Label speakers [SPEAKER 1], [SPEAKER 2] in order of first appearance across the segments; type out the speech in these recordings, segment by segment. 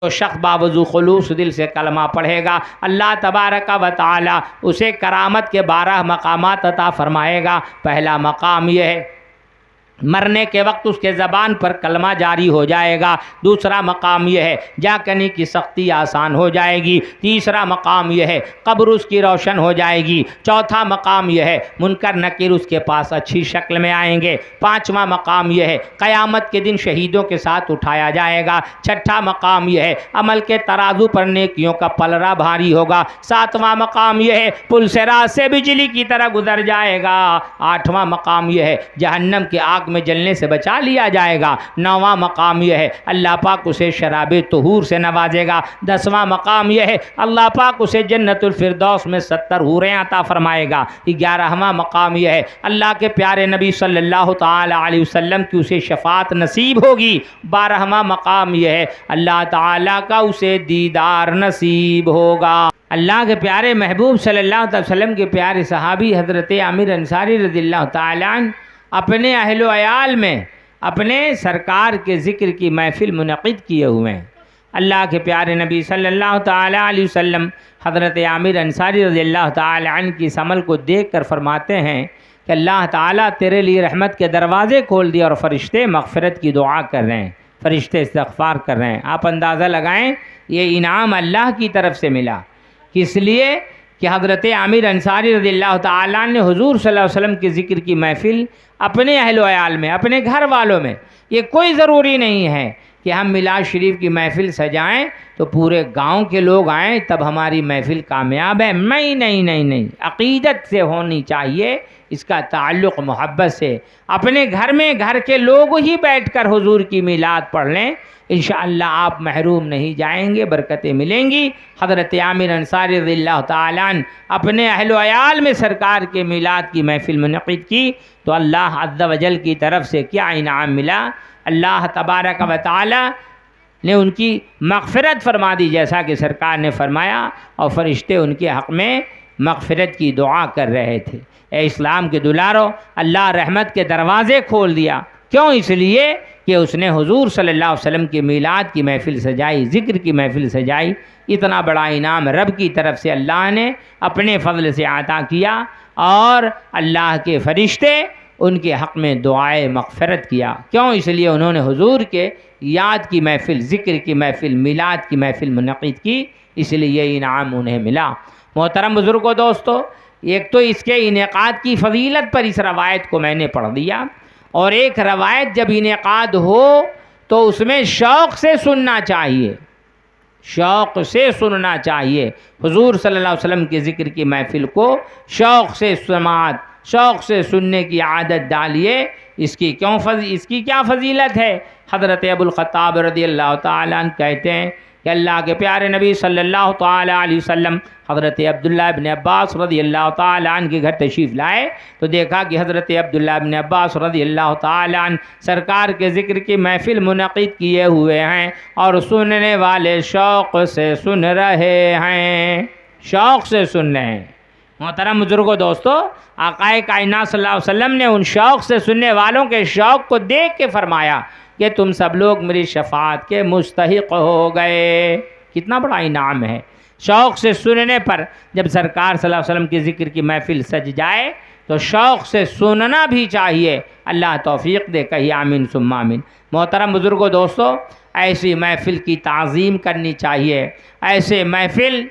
[SPEAKER 1] तो शख्स बावजू खुलूस दिल से कलमा पढ़ेगा, अल्लाह तबारक व तआला उसे करामत के 12 मकामात अता फरमाएगा। पहला मकाम यह है, मरने के वक्त उसके ज़बान पर कलमा जारी हो जाएगा। दूसरा मकाम यह है, जाकनी की सख्ती आसान हो जाएगी। तीसरा मकाम यह है, कब्र उसकी रोशन हो जाएगी। चौथा मकाम यह है, मुनकर नकीर उसके पास अच्छी शक्ल में आएंगे। पाँचवा मकाम यह है, क़यामत के दिन शहीदों के साथ उठाया जाएगा। छठा मकाम यह है, अमल के तराजू पर नेकियों का पलरा भारी होगा। सातवां मकाम यह है, पुल से रात से बिजली की तरह गुजर जाएगा। आठवां मकाम यह है, जहन्नम की आग में जलने से बचा लिया जाएगा। नौवां मकाम यह है, अल्लाह पाक उसे शराबे तहूर से नवाजेगा। 10वां मकाम यह है, अल्लाह पाक उसे जन्नतुल फिरदौस में 70 हूरें अता फरमाएगा। 11वां मकाम यह है, अल्लाह के प्यारे नबी सल्लल्लाहु ताला अलैहि वसल्लम की उसे शफात नसीब होगी। 12वां मकाम यह है, अल्लाह ताला का उसे दीदार नसीब होगा। अल्लाह के प्यारे महबूब सल्लल्लाहु अलैहि वसल्लम के प्यारे सहाबी हज़रत आमिर अंसारी रज़ियल्लाहु ताला अन्हु अपने अहलो अयाल में अपने सरकार के ज़िक्र की महफ़िल मुनक़िद किए हुए हैं। अल्लाह के प्यारे नबी सल्लल्लाहु ताला अलैहि वसल्लम हज़रत आमिर अंसारी रज़ियल्लाहु ताला अन्हु की इस अमल को देख कर फरमाते हैं कि अल्लाह ताला तेरे लिए रहमत के दरवाज़े खोल दिए और फ़रिश्ते मग़फ़िरत की दुआ कर रहे हैं, फ़रिश्ते इस्तग़फ़ार कर रहे हैं। आप अंदाज़ा लगाएँ, ये इनाम अल्लाह की तरफ से मिला। किस लिए कि हज़रत आमिर अंसारी रज़ियल्लाहु ताला अन्हु ने हुज़ूर सल्लल्लाहु अलैहि वसल्लम के ज़िक्र की महफ़िल अपने अहलो अयाल में, अपने घर वालों में, ये कोई ज़रूरी नहीं है कि हम मिलाद शरीफ की महफ़िल सजाएं तो पूरे गांव के लोग आएँ तब हमारी महफ़िल कामयाब है। नहीं नहीं नहीं नहीं, अक़ीदत से होनी चाहिए, इसका ताल्लुक़ मोहब्बत से। अपने घर में घर के लोग ही बैठकर हुज़ूर की मिलाद पढ़ लें, इंशाअल्लाह आप महरूम नहीं जाएंगे, बरकतें मिलेंगी। हज़रत आमिर अंसारी रज़ियल्लाहु ताला अन्हु अपने अहलो अयाल में सरकार के मिलाद की महफ़िल मुनक़िद की तो अल्लाह अज़्ज़ व जल की तरफ से क्या इनाम मिला। अल्लाह तबारक व तआला ने उनकी मग़फ़िरत फरमा दी जैसा कि सरकार ने फरमाया, और फ़रिश्ते उनके हक़ में मग़फ़िरत की दुआ कर रहे थे। ए इस्लाम के दुलारो, अल्लाह रहमत के दरवाज़े खोल दिया। क्यों? इसलिए कि उसने हुज़ूर सल्लल्लाहु अलैहि वसल्लम की मीलाद की महफ़िल सजाई, ज़िक्र की महफ़िल सजाई। इतना बड़ा इनाम रब की तरफ से अल्लाह ने अपने फ़ज़ल से अता किया और अल्लाह के फ़रिश्ते उनके हक़ में दुआए मग़फ़िरत किया। क्यों? इसलिए उन्होंने हुज़ूर के याद की महफ़िल, ज़िक्र की महफ़िल, मीलाद की महफ़िल मुनक़िद की, इसलिए ये इनाम उन्हें मिला। मोहतरम बुज़ुर्गों, दोस्तों, एक तो इसके इनेक़ाद की फ़जीलत पर इस रवायत को मैंने पढ़ दिया, और एक रवायत जब इनेक़ाद हो तो उसमें शौक़ से सुनना चाहिए, शौक़ से सुनना चाहिए। हुज़ूर सल्लल्लाहु अलैहि वसल्लम के ज़िक्र की महफ़िल को शौक़ से समात, शौक़ से सुनने की आदत डालिए। इसकी क्या फ़जीलत है? हज़रत अबुल ख़त्ताब रज़ियल्लाहु ताला अन्हु कहते हैं कि अल्लाह के प्यारे नबी सल्लल्लाहु ताला अलैहि वसल्लम हज़रत अब्दुल्लाह इब्न अब्बास रज़ियल्लाहु ताला अन्हु के घर तशरीफ़ लाए तो देखा कि हज़रत अब्दुल्लाह इब्न अब्बास रज़ियल्लाहु ताला अन्हु सरकार के ज़िक्र की महफ़िल मुनक़िद किए हुए हैं और सुनने वाले शौक़ से सुन रहे हैं, शौक़ से सुन रहे हैं। मोहतरम बुज़ुर्गों, दोस्तों, आक़ाए कायनात सल्लल्लाहु अलैहि वसल्लम ने उन शौक़ से सुनने वालों के शौक़ को देख के फरमाया कि तुम सब लोग मेरी शफ़ाअत के मुस्तहिक़ हो गए। कितना बड़ा इनाम है। शौक़ से सुनने पर जब सरकार सल्लल्लाहु अलैहि वसल्लम की ज़िक्र की महफ़िल सज जाए तो शौक़ से सुनना भी चाहिए। अल्लाह तौफ़ीक़ दे, कहिए आमीन सुम्मा आमीन। मोहतरम बुज़ुर्गों, दोस्तों, ऐसी महफ़िल की ताज़ीम करनी चाहिए, ऐसे महफ़िल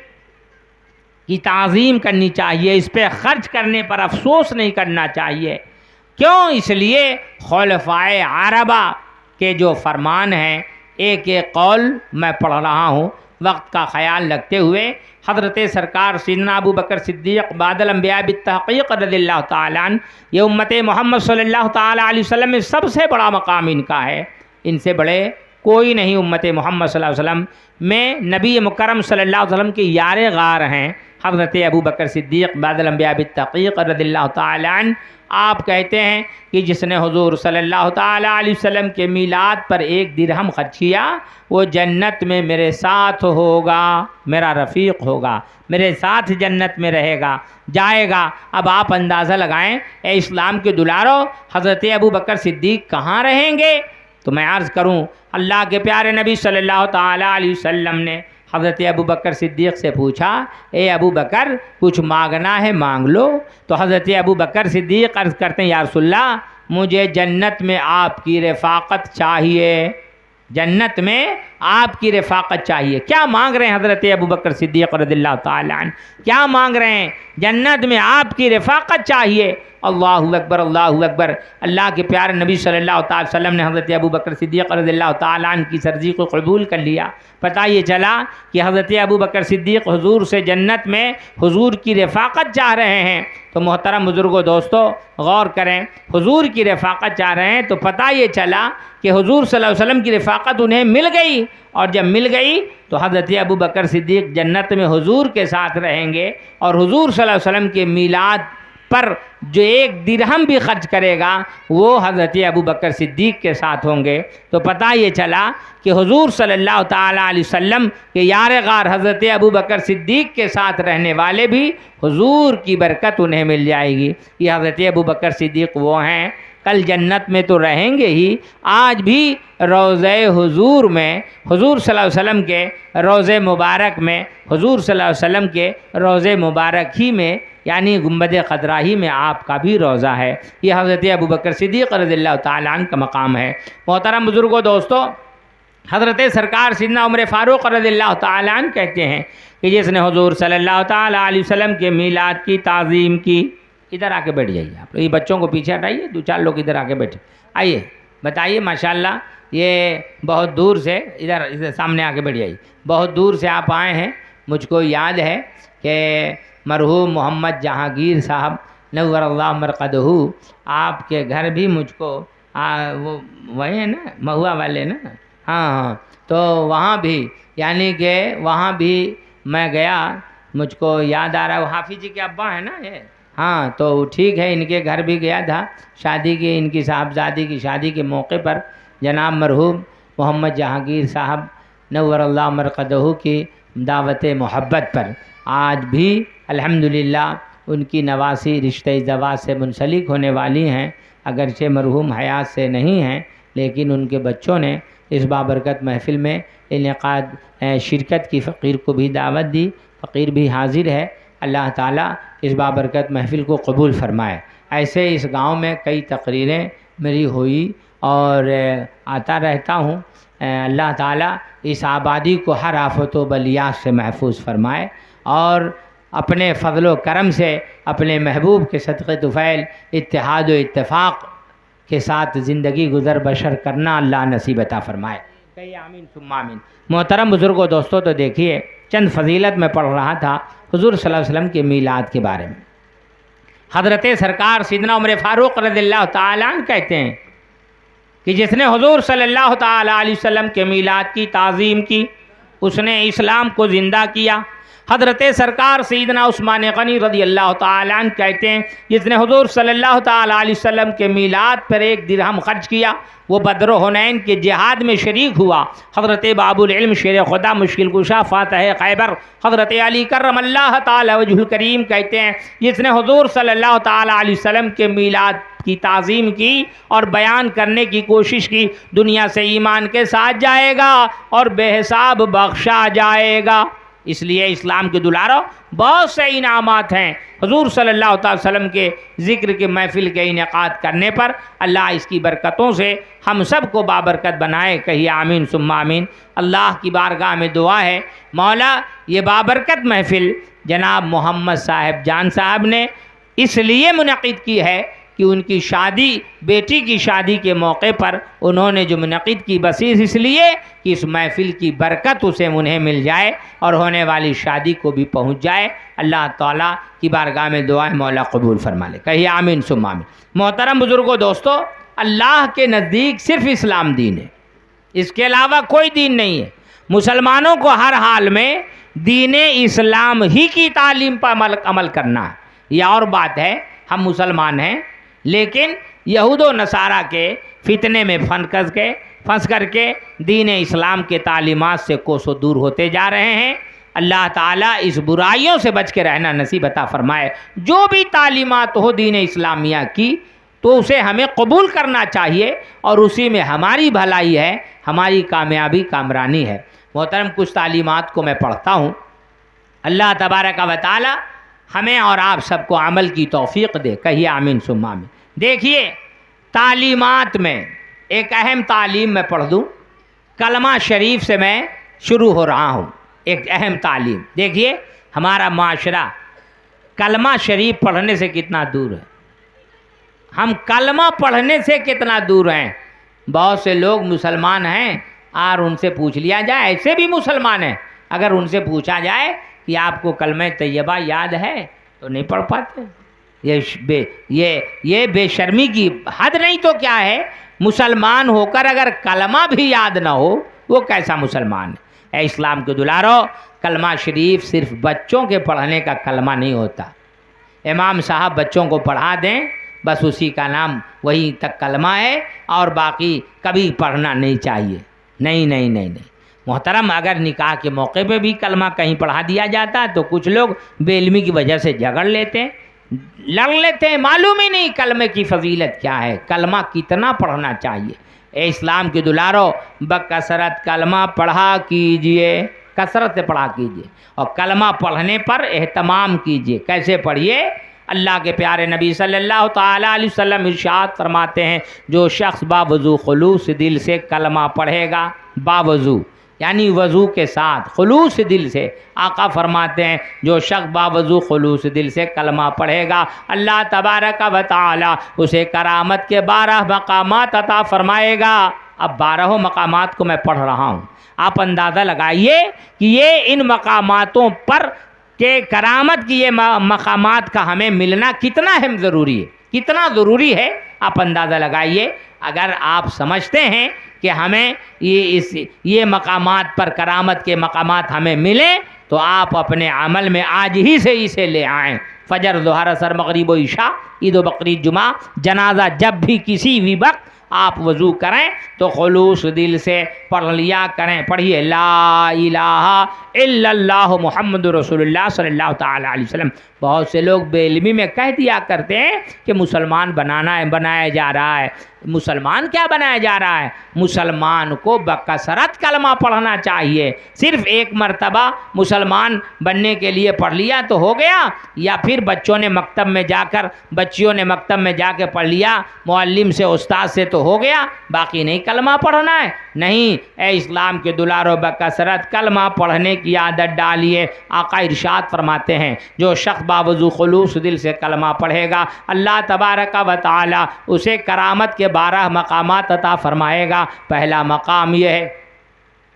[SPEAKER 1] की ताज़ीम करनी चाहिए, इस पर ख़र्च करने पर अफसोस नहीं करना चाहिए। क्यों? इसलिए खुलफ़ाए अरबा के जो फरमान हैं, एक एक कौल मैं पढ़ रहा हूँ वक्त का ख्याल रखते हुए। हज़रत सरकार सैयदना अबू बकर सिद्दीक़ बादल अंबिया बित्तहक़ीक़ रज़ियल्लाहु ताला अन्हु, ये उम्मत मोहम्मद सल्लल्लाहु ताला अलैहि वसल्लम में सबसे बड़ा मकाम इनका है, इनसे बड़े कोई नहीं। उम्मत मोहम्मद सल्लल्लाहु अलैहि वसल्लम में नबी मुकर्रम सल्लल्लाहु अलैहि वसल्लम के यारे गार हैं हज़रत अबू बकर सिद्दीक़ बादल अंबिया बित्तहक़ीक़ रज़ियल्लाहु ताला अन्हु। आप कहते हैं कि जिसने हुज़ूर सल्लल्लाहु ताला अलैहि वसल्लम के मीलाद पर 1 दिरहम खर्च किया वो जन्नत में मेरे साथ होगा, मेरा रफ़ीक होगा, मेरे साथ जन्नत में रहेगा, जाएगा। अब आप अंदाज़ा लगाएं, ए इस्लाम के दुलारो, हज़रत अबू बकर सिद्दीक़ कहाँ रहेंगे? तो मैं अर्ज़ करूं, अल्लाह के प्यारे नबी सल्लल्लाहु ताला अलैहि वसल्लम ने हज़रत अबू बकर सिद्दीक़ से पूछा, ए अबू बकर कुछ मांगना है मांग लो। तो हज़रत अबू बकर सिद्दीक़ अर्ज़ करते हैं, या रसूलल्लाह मुझे जन्नत में आपकी रफ़ाक़त चाहिए, जन्नत में आपकी रफ़ाक़त चाहिए। क्या मांग रहे हैं हज़रत अबू बकर सिद्दीक़ रज़ियल्लाहु ताला अन्हु, क्या मांग रहे हैं? जन्नत में आपकी रफ़ाक़त चाहिए। अल्लाहु अकबर, अल्लाहु अकबर। अल्लाह के प्यारे नबी सल्लल्लाहु अलैहि वसल्लम ने हज़रत अबू बकर सिद्दीक़ रज़ियल्लाहु ताला अन्हु की अर्ज़ी को कबूल कर लिया। पता ये चला कि हज़रत अबू बकर सिद्दीक़ हुज़ूर से जन्नत में हुज़ूर की रफ़ाक़त चाह रहे हैं। तो मोहतरम बुज़ुर्गों दोस्तों गौर करें, हुज़ूर की रफ़ाक़त चाह रहे हैं तो पता ये चला कि हुज़ूर सल्लल्लाहु अलैहि वसल्लम की रफ़ाक़त उन्हें मिल गई, और जब मिल गई तो हज़रत अबू बकर सिद्दीक़ जन्नत में हुज़ूर के साथ रहेंगे, और हुज़ूर सल्लल्लाहु अलैहि वसल्लम के मीलाद पर जो 1 दिरहम भी खर्च करेगा वो हज़रत अबू बकर सिद्दीक़ के साथ होंगे। तो पता ये चला कि हुज़ूर सल्लल्लाहु ताला अलैहि वसल्लम के यार गार हज़रत अबू बकर सिद्दीक़ के साथ रहने वाले भी हुज़ूर की बरकत उन्हें मिल जाएगी। ये हज़रत अबू बकर सिद्दीक़ वो हैं, कल जन्नत में तो रहेंगे ही, आज भी रोज़े हुज़ूर में हुज़ूर सल्लल्लाहु अलैहि वसल्लम के रोज़े मुबारक में, हुज़ूर सल्लल्लाहु अलैहि वसल्लम के रोज़े मुबारक ही में यानी गुंबद ख़ज़रा में आपका भी रोज़ा है। ये हज़रत अबू बकर सिद्दीक़ रज़ियल्लाहु ताला अन्हु का मकाम है। मोहतरम बुज़ुर्गों दोस्तों, हज़रत सरकार सैयदना उमर फ़ारूक़ रज़ियल्लाहु ताला अन्हु कहते हैं कि जिसने हुज़ूर सल्लल्लाहु ताला अलैहि वसल्लम के मीलाद की ताज़ीम की, इधर आके बैठ जाइए आप लोग, ये बच्चों को पीछे हटाइए, 2-4 लोग इधर आके बैठे, आइए बताइए। माशाल्लाह ये बहुत दूर से इधर सामने आके बैठ जाइए, बहुत दूर से आप आए हैं। मुझको याद है कि मरहूम मोहम्मद जहांगीर साहब नव्वरल्लाहु मरक़दहू आपके घर भी मुझको वो वही है ना, महुआ वाले ना, हाँ, तो वहाँ भी यानी कि वहाँ भी मैं गया, मुझको याद आ रहा है, वो हाफिज़ जी के अब्बा है ना ये, हाँ, तो ठीक है, इनके घर भी गया था शादी की, इनकी साहबजादी की शादी के मौके पर जनाब मरहूम मोहम्मद जहांगीर साहब नव्वरल्लाहु मरक़दहू की दावत मोहब्बत पर आज भी अल्हम्दुलिल्लाह उनकी नवासी रिश्ते ज़वाज से मुंसलिक होने वाली हैं। अगरचे मरहूम हयात से नहीं हैं, लेकिन उनके बच्चों ने इस बाबरकत महफ़िल में इनेकाद शिरकत की, फ़कीर को भी दावत दी, फ़कीर भी हाज़िर है। अल्लाह ताला इस बाबरकत महफ़िल को कबूल फ़रमाए। ऐसे इस गांव में कई तकरीरें मेरी हुई और आता रहता हूँ। अल्लाह ताला इस आबादी को हर आफत व बलियात से महफूज फ़रमाए और अपने फ़ज़ल व करम से अपने महबूब के सदक़े तुफ़ैल इत्तेहाद व इत्तेफ़ाक़ के साथ ज़िंदगी गुज़र बशर करना अल्लाह नसीब अता फ़रमाए। कही आमीन सुम्मा आमीन। मोहतरम बुज़ुर्गों दोस्तों, तो देखिए चंद फ़जीलत में पढ़ रहा था हुज़ूर सल्लल्लाहु अलैहि वसल्लम के मीलाद के बारे में। हज़रत सरकार सैयदना उमर फ़ारूक़ रज़ियल्लाहु ताला अन्हु कहते हैं कि जिसने हुज़ूर सल्लल्लाहु ताला अलैहि वसल्लम के मीलाद की ताज़ीम की, उसने इस्लाम को ज़िंदा किया। हज़रत सरकार सैयदना उस्मान गनी रज़ियल्लाहु ताला अन्हु कहते हैं जिसने हुज़ूर सल्लल्लाहु ताला अलैहि वसल्लम के मीलाद पर 1 दिरहम खर्च किया, वो बद्र हुनैन के जिहाद में शरीक हुआ। हज़रत बाबुल इल्म शेर खुदा मुश्किल कुशा फ़ातह खैबर हज़रत अली करमल्लाहु ताला वजहुल करीम कहते हैं जिसने हुज़ूर सल्लल्लाहु ताला अलैहि वसल्लम के मीलाद की ताज़ीम की और बयान करने की कोशिश की, दुनिया से ईमान के साथ जाएगा और बेहिसाब बख्शा जाएगा। इसलिए इस्लाम के दुलारों बहुत से इनामात हैं। हुज़ूर सल्लल्लाहु अलैहि वसल्लम के ज़िक्र के महफ़िल के इनेकाद करने पर अल्लाह इसकी बरकतों से हम सब को बाबरकत बनाए। कहिए आमीन सुम्मा आमीन। अल्लाह की बारगाह में दुआ है, मौला ये बाबरकत महफ़िल जनाब मोहम्मद साहब जान साहब ने इसलिए मुनक़िद की है कि उनकी शादी, बेटी की शादी के मौके पर उन्होंने जो मुनक़िद की, बस इसलिए कि इस महफ़िल की बरकत उसे उन्हें मिल जाए और होने वाली शादी को भी पहुंच जाए। अल्लाह ताला की बारगाह में दुआ है, मौला कबूल फरमा ले। कहिए आमीन सुम्मा आमीन। मोहतरम बुज़ुर्गों दोस्तों, अल्लाह के नज़दीक सिर्फ़ इस्लाम दीन है, इसके अलावा कोई दीन नहीं है। मुसलमानों को हर हाल में दीन इस्लाम ही की तालीम पर अमल करना है। यह और बात है, हम मुसलमान हैं लेकिन यहूद व नसारा के फितने में फंस करके दीन इस्लाम के तालीमात से कोसों दूर होते जा रहे हैं। अल्लाह ताला इस बुराइयों से बच के रहना नसीब अता फ़रमाए। जो भी तालीमात हो दीन इस्लामिया की, तो उसे हमें कबूल करना चाहिए और उसी में हमारी भलाई है, हमारी कामयाबी कामरानी है। मोहतरम, कुछ तालीमात को मैं पढ़ता हूँ। अल्लाह तबारक व तआला हमें और आप सबको अमल की तौफीक दे, कहिए आमीन सुम्मा आमीन। देखिए, तालीमात में एक अहम तालीम मैं पढ़ दूँ, कलमा शरीफ से मैं शुरू हो रहा हूँ। एक अहम तालीम देखिए, हमारा माशरा कलमा शरीफ पढ़ने से कितना दूर है, हम कलमा पढ़ने से कितना दूर हैं। बहुत से लोग मुसलमान हैं और उनसे पूछ लिया जाए, ऐसे भी मुसलमान हैं, अगर उनसे पूछा जाए कि आपको कलमा तैयबा याद है तो नहीं पढ़ पाते। ये बेशर्मी की हद नहीं तो क्या है। मुसलमान होकर अगर कलमा भी याद ना हो वो कैसा मुसलमान है। इस्लाम के दुलारो, कलमा शरीफ सिर्फ बच्चों के पढ़ने का कलमा नहीं होता। इमाम साहब बच्चों को पढ़ा दें, बस उसी का नाम वहीं तक कलमा है और बाकी कभी पढ़ना नहीं चाहिए। नहीं नहीं नहीं नहीं मोहतरम, अगर निकाह के मौके पे भी कलमा कहीं पढ़ा दिया जाता है तो कुछ लोग बेइल्मी की वजह से झगड़ लेते हैं, लड़ लेते हैं, मालूम ही नहीं कलमे की फजीलत क्या है, कलमा कितना पढ़ना चाहिए। ए इस्लाम के दुलारो, बकसरत कलमा पढ़ा कीजिए, कसरत से पढ़ा कीजिए और कलमा पढ़ने पर एहतमाम कीजिए। कैसे पढ़िए? अल्लाह के प्यारे नबी सल्लल्लाहु ताला अलैहि वसल्लम इरशाद फरमाते हैं, जो शख्स बावजू खुलूस दिल से कलमा पढ़ेगा, बावजू यानी वज़ू के साथ, खुलूस दिल से, आका फरमाते हैं जो शख्स बावजू खुलूस दिल से कलमा पढ़ेगा, अल्लाह तबारक व तआला उसे करामत के 12 मकामात अता फरमाएगा। अब 12 मकामात को मैं पढ़ रहा हूँ, आप अंदाज़ा लगाइए कि ये इन मकामातों पर के करामत की ये मकामात का हमें मिलना कितना अहम ज़रूरी है, कितना ज़रूरी है, आप अंदाज़ा लगाइए। अगर आप समझते हैं कि हमें ये मकामात पर, करामत के मकामात हमें मिले, तो आप अपने अमल में आज ही से इसे ले आएँ। फजर, ज़ोहर, असर, मगरिब व इशा, ईद व बकरीद, जुमा, जनाजा, जब भी किसी भी वक्त आप वज़ू करें तो खुलूस दिल से पढ़ लिया करें। पढ़िए ला इलाहा इल्लल्लाह मुहम्मदुर रसूलुल्लाह सल्लल्लाहु ताला अलैहि वसल्लम। बहुत से लोग बेइल्मी में कह दिया करते हैं कि मुसलमान बनाया जा रहा है। मुसलमान क्या बनाया जा रहा है? मुसलमान को बकसरत कलमा पढ़ना चाहिए। सिर्फ एक मर्तबा मुसलमान बनने के लिए पढ़ लिया तो हो गया, या फिर बच्चियों ने मकतब में जाकर पढ़ लिया, मुअल्लिम से, उस्ताद से तो हो गया, बाकी नहीं कलमा पढ़ना है। नहीं, ए इस्लाम के दुलारो, बकसरत कलमा पढ़ने की आदत डालिए। आका इरशाद फरमाते हैं, जो शख्स बावजू खुलूस दिल से कलमा पढ़ेगा, अल्लाह तबारक व तआला उसे करामत के 12 मकामात अता फरमाएगा। पहला मकाम यह है,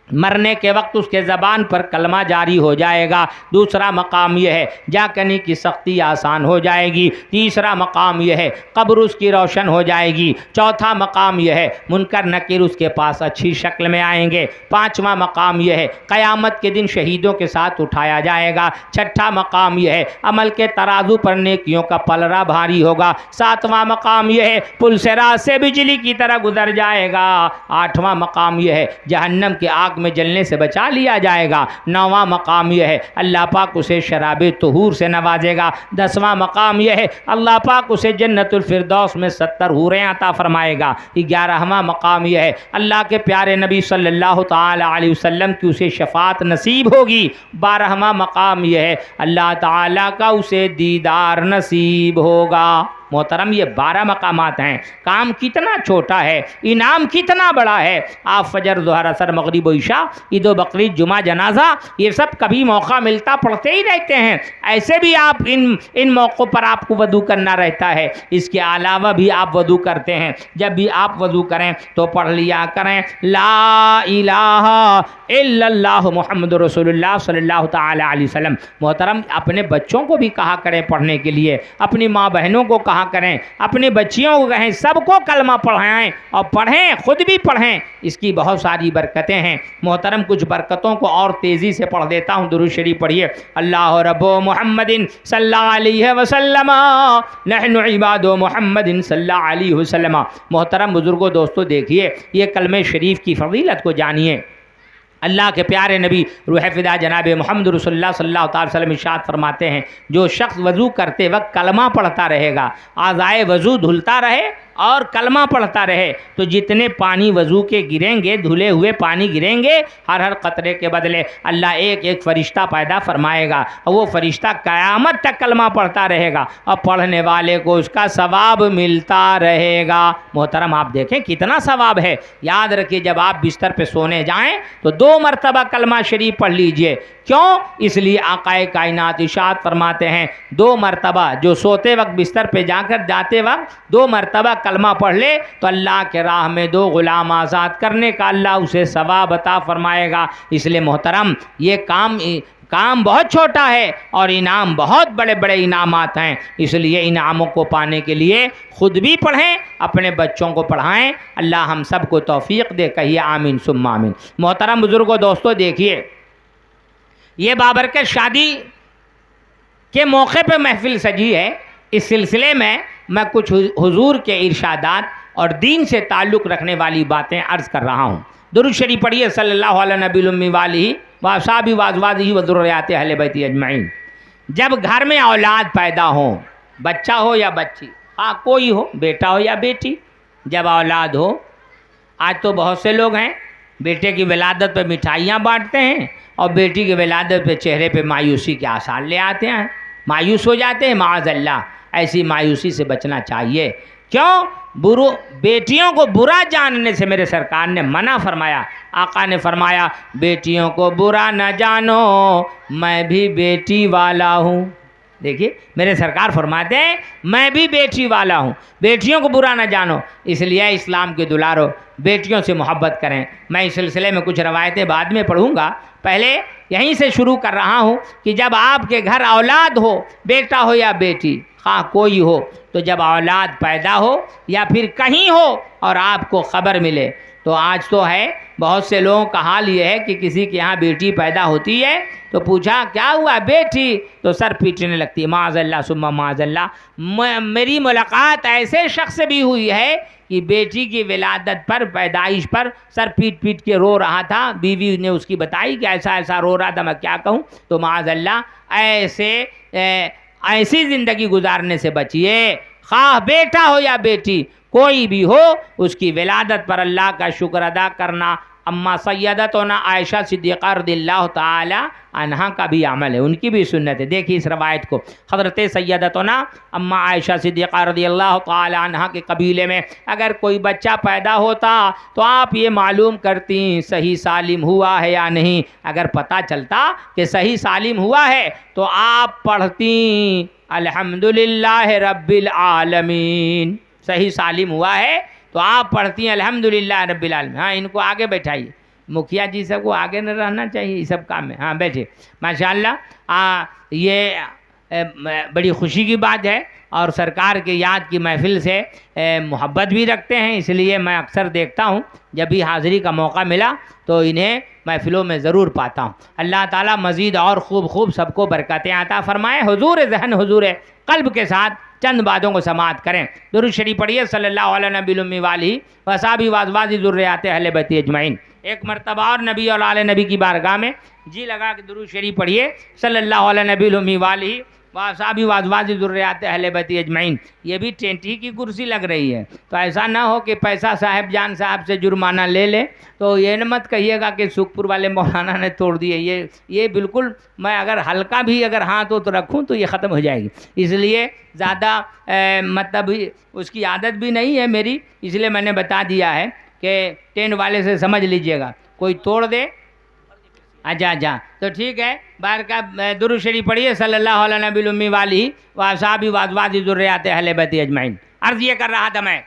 [SPEAKER 1] मरने के वक्त उसके ज़बान पर कलमा जारी हो जाएगा। दूसरा मकाम यह है, जाकनी की सख्ती आसान हो जाएगी। तीसरा मकाम यह है, कब्र उसकी रोशन हो जाएगी। चौथा मकाम यह है, मुनकर नकीर उसके पास अच्छी शक्ल में आएंगे। पाँचवा मकाम यह है, क़यामत के दिन शहीदों के साथ उठाया जाएगा। छठा मकाम यह है, अमल के तराजू पर नेकियों का पलड़ा भारी होगा। सातवां मकाम यह है, पुल से रात से बिजली की तरह गुजर जाएगा। आठवां मकाम यह है, जहन्नम के आग में जलने से बचा लिया जाएगा। 9वां मकाम यह है, अल्लाह पाक उसे शराबे तहूर से नवाजेगा। 10वां मकाम यह है, अल्लाह पाक उसे जन्नतुल फिरदौस में 70 हूरें अता फरमाएगा। 11वां मकाम यह है, अल्लाह के प्यारे नबी सल्लल्लाहु ताला अलैहि वसल्लम की उसे शफात नसीब होगी। 12वां मकाम यह है, अल्लाह ताला का उसे दीदार नसीब होगा। मोहतरम, ये 12 मकामात हैं। काम कितना छोटा है, इनाम कितना बड़ा है। आप फजर, ज़ोहर, असर, मगरिब व इशा, ईद व बकरीद, जुमा, जनाजा, ये सब कभी मौका मिलता पढ़ते ही रहते हैं। ऐसे भी आप इन मौक़ों पर आपको वज़ू करना रहता है। इसके अलावा भी आप वज़ू करते हैं। जब भी आप वज़ू करें तो पढ़ लिया करें ला इलाहा इल्लल्लाह मुहम्मदुर रसूलुल्लाह सल्लल्लाहु ताला अलैहि वसल्लम। मोहतरम, अपने बच्चों को भी कहा करें पढ़ने के लिए, अपनी माँ बहनों को कहा करें, अपनी बच्चियों को कहें, सबको कलमा पढ़ाएं और पढ़ें, खुद भी पढ़ें। इसकी बहुत सारी बरकतें हैं। मोहतरम, कुछ बरकतों को और तेज़ी से पढ़ देता हूँ। दुरूद शरीफ पढ़िए। अल्लाह रब्बो मुहम्मदिन सल्लल्लाहु अलैहि वसल्लम, नहनु इबादो मुहम्मदिन सल्लल्लाहु अलैहि वसल्लम। मोहतरम बुजुर्गों, दोस्तों, देखिए ये कलमे शरीफ की फजीलत को जानिए। अल्लाह के प्यारे नबी रूह फ़िदा जनाब मोहम्मद रसूलुल्लाह सल्लल्लाहु अलैहि वसल्लम इरशाद फरमाते हैं, जो शख्स वज़ू करते वक्त कलमा पढ़ता रहेगा, आज़ाए वज़ू धुलता रहे और कलमा पढ़ता रहे, तो जितने पानी वज़ू के गिरेंगे, धुले हुए पानी गिरेंगे, हर हर क़तरे के बदले अल्लाह एक एक फ़रिश्ता पैदा फरमाएगा और वो फ़रिश्ता क़यामत तक कलमा पढ़ता रहेगा और पढ़ने वाले को उसका सवाब मिलता रहेगा। मोहतरम, आप देखें कितना सवाब है। याद रखिए, जब आप बिस्तर पे सोने जाएं तो 2 मरतबा कलमा शरीफ पढ़ लीजिए। क्यों? इसलिए आकाए कायनात इरशाद फरमाते हैं, 2 मरतबा जो सोते वक्त बिस्तर पे जाकर जाते वक्त 2 मरतबा कलमा पढ़ ले तो अल्लाह के राह में 2 गुलाम आज़ाद करने का अल्लाह उसे सवाब अता फरमाएगा। इसलिए मोहतरम, ये काम बहुत छोटा है और इनाम बहुत बड़े बड़े इनामात हैं। इसलिए इनामों को पाने के लिए ख़ुद भी पढ़ें, अपने बच्चों को पढ़ाएं। अल्लाह हम सब को तौफीक दे। कहिए आमीन सुम्मा आमीन। मोहतरम बुज़ुर्गों, दोस्तों, देखिए, ये बाबरकत शादी के मौके पे महफिल सजी है। इस सिलसिले में मैं कुछ हुजूर के इरशादात और दीन से ताल्लुक़ रखने वाली बातें अर्ज़ कर रहा हूँ। दुरूद शरीफ पढ़िए सल्लल्लाहु अलैहि नबी उम्मी वालिही व असहाबी व अज़वाजिही व ज़ुर्रिय्यातिही अहले बैती अजमईन। जब घर में औलाद पैदा हो, बच्चा हो या बच्ची, हाँ कोई हो, बेटा हो या बेटी, जब औलाद हो, आज तो बहुत से लोग हैं बेटे की विलादत पे मिठाइयाँ बांटते हैं और बेटी की विलादत पे चेहरे पे मायूसी के आसार ले आते हैं, मायूस हो जाते हैं। माअज़ल्लाह, ऐसी मायूसी से बचना चाहिए। क्यों? बेटियों को बुरा जानने से मेरे सरकार ने मना फरमाया। आका ने फरमाया, बेटियों को बुरा न जानो, मैं भी बेटी वाला हूँ। देखिए, मेरे सरकार फरमाते हैं, मैं भी बेटी वाला हूँ, बेटियों को बुरा न जानो। इसलिए इस्लाम के दुलारो, बेटियों से मोहब्बत करें। मैं इस सिलसिले में कुछ रवायतें बाद में पढ़ूँगा, पहले यहीं से शुरू कर रहा हूँ कि जब आपके घर औलाद हो, बेटा हो या बेटी, हाँ कोई हो, तो जब औलाद पैदा हो या फिर कहीं हो और आपको ख़बर मिले, तो आज तो है बहुत से लोगों का हाल ये है कि किसी के यहाँ बेटी पैदा होती है तो पूछा क्या हुआ बेटी, तो सर पीटने लगती है। माअज़ल्लाह सुम्मा माअज़ल्लाह। मेरी मुलाकात ऐसे शख्स से भी हुई है कि बेटी की विलादत पर, पैदाइश पर सर पीट पीट के रो रहा था। बीवी ने उसकी बताई कि ऐसा ऐसा रो रहा था, मैं क्या कहूँ। तो माअज़ल्लाह ऐसी ज़िंदगी गुजारने से बचिए। खा बेटा हो या बेटी, कोई भी हो, उसकी विलादत पर अल्लाह का शुक्र अदा करना अम्मा सैयदतुना आयशा सिद्दीक़ा रज़ियल्लाहु ताला अन्हा का भी अमल है, उनकी भी सुन्नत है। देखिए इस रवायत को, हज़रत सैयदतुना अम्मा आयशा सिद्दीक़ा रज़ियल्लाहु ताला अन्हा के कबीले में अगर कोई बच्चा पैदा होता तो आप ये मालूम करती सही सालिम हुआ है या नहीं। अगर पता चलता कि सही सालिम हुआ है तो आप पढ़ती अल्हम्दुलिल्लाह रब्बिल आलमीन। सही सालिम हुआ है तो आप पढ़ती हैं अल्हम्दुलिल्लाह रब्बिल आलमीन। हाँ, इनको आगे बैठाइए, मुखिया जी सबको आगे न रहना चाहिए इस सब काम में। हाँ बैठे, माशाअल्लाह। ये बड़ी खुशी की बात है और सरकार के याद की महफिल से मोहब्बत भी रखते हैं। इसलिए मैं अक्सर देखता हूँ, जब भी हाज़िरी का मौका मिला तो इन्हें महफिलों में ज़रूर पाता हूँ। अल्लाह ताला मज़ीद और खूब सबको बरकतें अता फरमाए। हुजूर ज़हन हुजूर क़ल्ब के साथ चंद बातों को समाअत करें। दुरूद शरीफ पढ़िए सल्लल्लाहु अलैहि नबी उम्मी वालिही व असहाबी व अज़वाजिही ज़ुर्रिय्यातिही अहले बैती अजमईन। एक मरतबा और नबी और आले नबी की बारगाह में जी लगा के दुरूद शरीफ पढ़िए सल्लल्लाहु अलैहि नबी उम्मी वालिही व असहाबी व अज़वाजिही ज़ुर्रिय्यातिही अहले बैती अजमईन। ये भी टेंटी की कुर्सी लग रही है, तो ऐसा ना हो कि पैसा साहब जान साहब से जुर्माना ले ले तो ये न मत कहिएगा कि सुखपुर वाले मौलाना ने तोड़ दिए। ये बिल्कुल, मैं अगर हल्का भी अगर हाथ तो रखूं तो ये ख़त्म हो जाएगी। इसलिए ज़्यादा मतलब उसकी आदत भी नहीं है मेरी, इसलिए मैंने बता दिया है कि टेंट वाले से समझ लीजिएगा, कोई तोड़ दे। अच्छा, तो ठीक है। बार का दुरूद शरीफ पढ़िए सल्लल्लाहु अलैहि नबी उम्मी वालिही व असहाबी व अज़वाजिही ज़ुर्रिय्यातिही अहले बैती अजमईन। अर्ज़ ये कर रहा था मैं,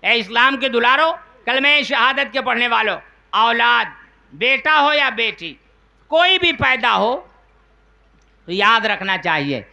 [SPEAKER 1] ए इस्लाम के दुलारो, कलमे शहादत के पढ़ने वालों, औलाद बेटा हो या बेटी कोई भी पैदा हो तो याद रखना चाहिए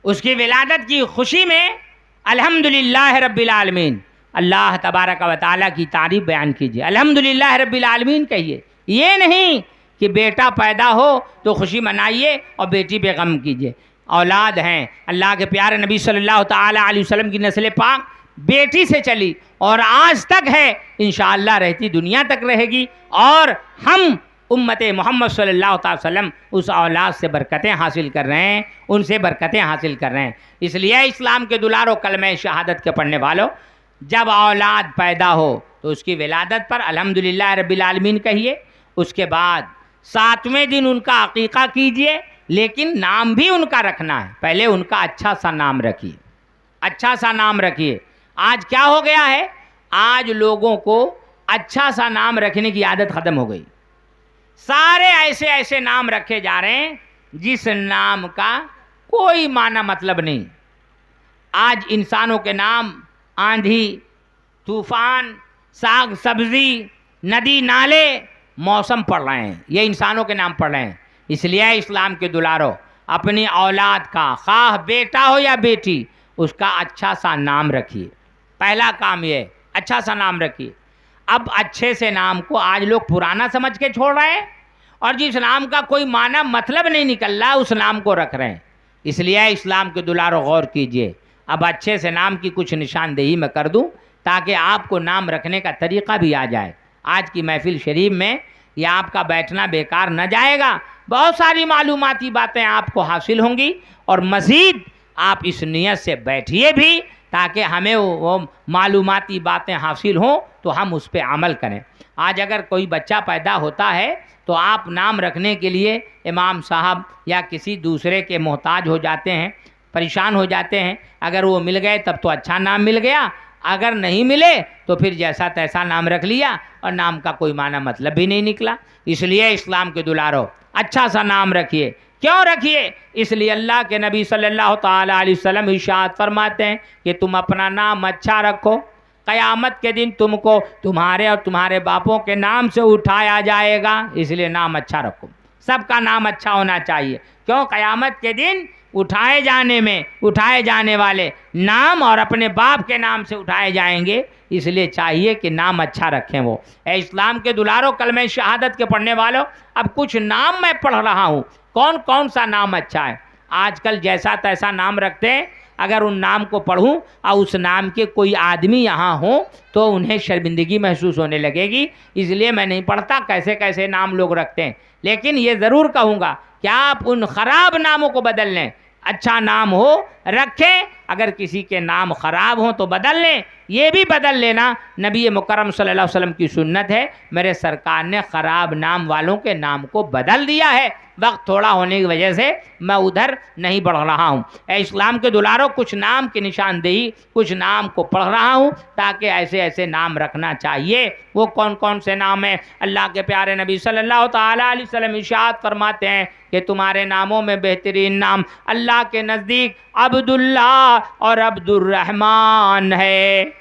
[SPEAKER 1] उसकी विलादत की खुशी में अल्हम्दुलिल्लाह रब्बिल आलमीन, अल्लाह तबारक व तआला की तारीफ़ बयान कीजिए। अल्हम्दुलिल्लाह रब्बिल आलमीन कहिए। ये नहीं कि बेटा पैदा हो तो खुशी मनाइए और बेटी पे गम कीजिए। औलाद हैं, अल्लाह के प्यारे नबी सल्लल्लाहु ताला अलैहि वसल्लम की नस्ल पाक बेटी से चली और आज तक है, इंशाअल्लाह रहती दुनिया तक रहेगी। और हम उम्मत मोहम्मद सल्लल्लाहु अलैहि वसल्लम उस औलाद से बरकतें हासिल कर रहे हैं, उनसे बरकतें हासिल कर रहे हैं। इसलिए इस्लाम के दुलारो कलमे शहादत के पढ़ने वालों, जब औलाद पैदा हो तो उसकी विलादत पर अल्हम्दुलिल्लाह रब्बिल आलमीन कहिए। उसके बाद 7वें दिन उनका अकीक़ा कीजिए, लेकिन नाम भी उनका रखना है। पहले उनका अच्छा सा नाम रखिए, अच्छा सा नाम रखिए। आज क्या हो गया है, आज लोगों को अच्छा सा नाम रखने की आदत ख़त्म हो गई। सारे ऐसे ऐसे नाम रखे जा रहे हैं जिस नाम का कोई माना मतलब नहीं। आज इंसानों के नाम आंधी, तूफान, साग सब्जी, नदी नाले, मौसम पढ़ रहे हैं, ये इंसानों के नाम पढ़ रहे हैं। इसलिए इस्लाम के दुलारो, अपनी औलाद का, खाह बेटा हो या बेटी, उसका अच्छा सा नाम रखिए। पहला काम ये, अच्छा सा नाम रखिए। अब अच्छे से नाम को आज लोग पुराना समझ के छोड़ रहे हैं, और जिस नाम का कोई माना मतलब नहीं निकल रहा उस नाम को रख रहे हैं। इसलिए इस्लाम के दुलारो गौर कीजिए। अब अच्छे से नाम की कुछ निशानदेही मैं कर दूं ताकि आपको नाम रखने का तरीक़ा भी आ जाए। आज की महफिल शरीफ में यह आपका बैठना बेकार न जाएगा, बहुत सारी मालूमाती बातें आपको हासिल होंगी, और मज़ीद आप इस नियत से बैठिए भी ताकि हमें वो मालूमाती बातें हासिल हों तो हम उस पर अमल करें। आज अगर कोई बच्चा पैदा होता है तो आप नाम रखने के लिए इमाम साहब या किसी दूसरे के मोहताज हो जाते हैं, परेशान हो जाते हैं। अगर वो मिल गए तब तो अच्छा नाम मिल गया, अगर नहीं मिले तो फिर जैसा तैसा नाम रख लिया और नाम का कोई माना मतलब भी नहीं निकला। इसलिए इस्लाम के दुलारो, अच्छा सा नाम रखिए। क्यों रखिए? इसलिए अल्लाह के नबी सल्लल्लाहु ताला अलैहि वसल्लम इरशाद फरमाते हैं कि तुम अपना नाम अच्छा रखो, क़यामत के दिन तुमको तुम्हारे और तुम्हारे बापों के नाम से उठाया जाएगा। इसलिए नाम अच्छा रखो, सबका नाम अच्छा होना चाहिए। क्यों? क़यामत के दिन उठाए जाने वाले नाम और अपने बाप के नाम से उठाए जाएंगे। इसलिए चाहिए कि नाम अच्छा रखें वो। इस्लाम के दुलारो, कलमे शहादत के पढ़ने वालों, अब कुछ नाम मैं पढ़ रहा हूँ, कौन कौन सा नाम अच्छा है। आजकल जैसा तैसा नाम रखते हैं, अगर उन नाम को पढ़ूं और उस नाम के कोई आदमी यहाँ हो तो उन्हें शर्मिंदगी महसूस होने लगेगी। इसलिए मैं नहीं पढ़ता कैसे कैसे नाम लोग रखते हैं। लेकिन ये ज़रूर कहूँगा कि आप उन ख़राब नामों को बदल लें, अच्छा नाम हो रखें, अगर किसी के नाम ख़राब हों तो बदल लें। ये भी बदल लेना नबी मुकर्रम सल्लल्लाहु अलैहि वसल्लम की सुन्नत है। मेरे सरकार ने ख़राब नाम वालों के नाम को बदल दिया है। वक्त थोड़ा होने की वजह से मैं उधर नहीं बढ़ रहा हूँ। इस्लाम के दुलारों, कुछ नाम की निशानदेही, कुछ नाम को पढ़ रहा हूँ ताकि ऐसे ऐसे नाम रखना चाहिए। वो कौन कौन से नाम हैं? अल्लाह के प्यारे नबी सल्लल्लाहु ताला अलैहि वसल्लम इरशाद फरमाते हैं कि तुम्हारे नामों में बेहतरीन नाम अल्लाह के नज़दीक अब्दुल्ला और अब्दुर्रहमान है।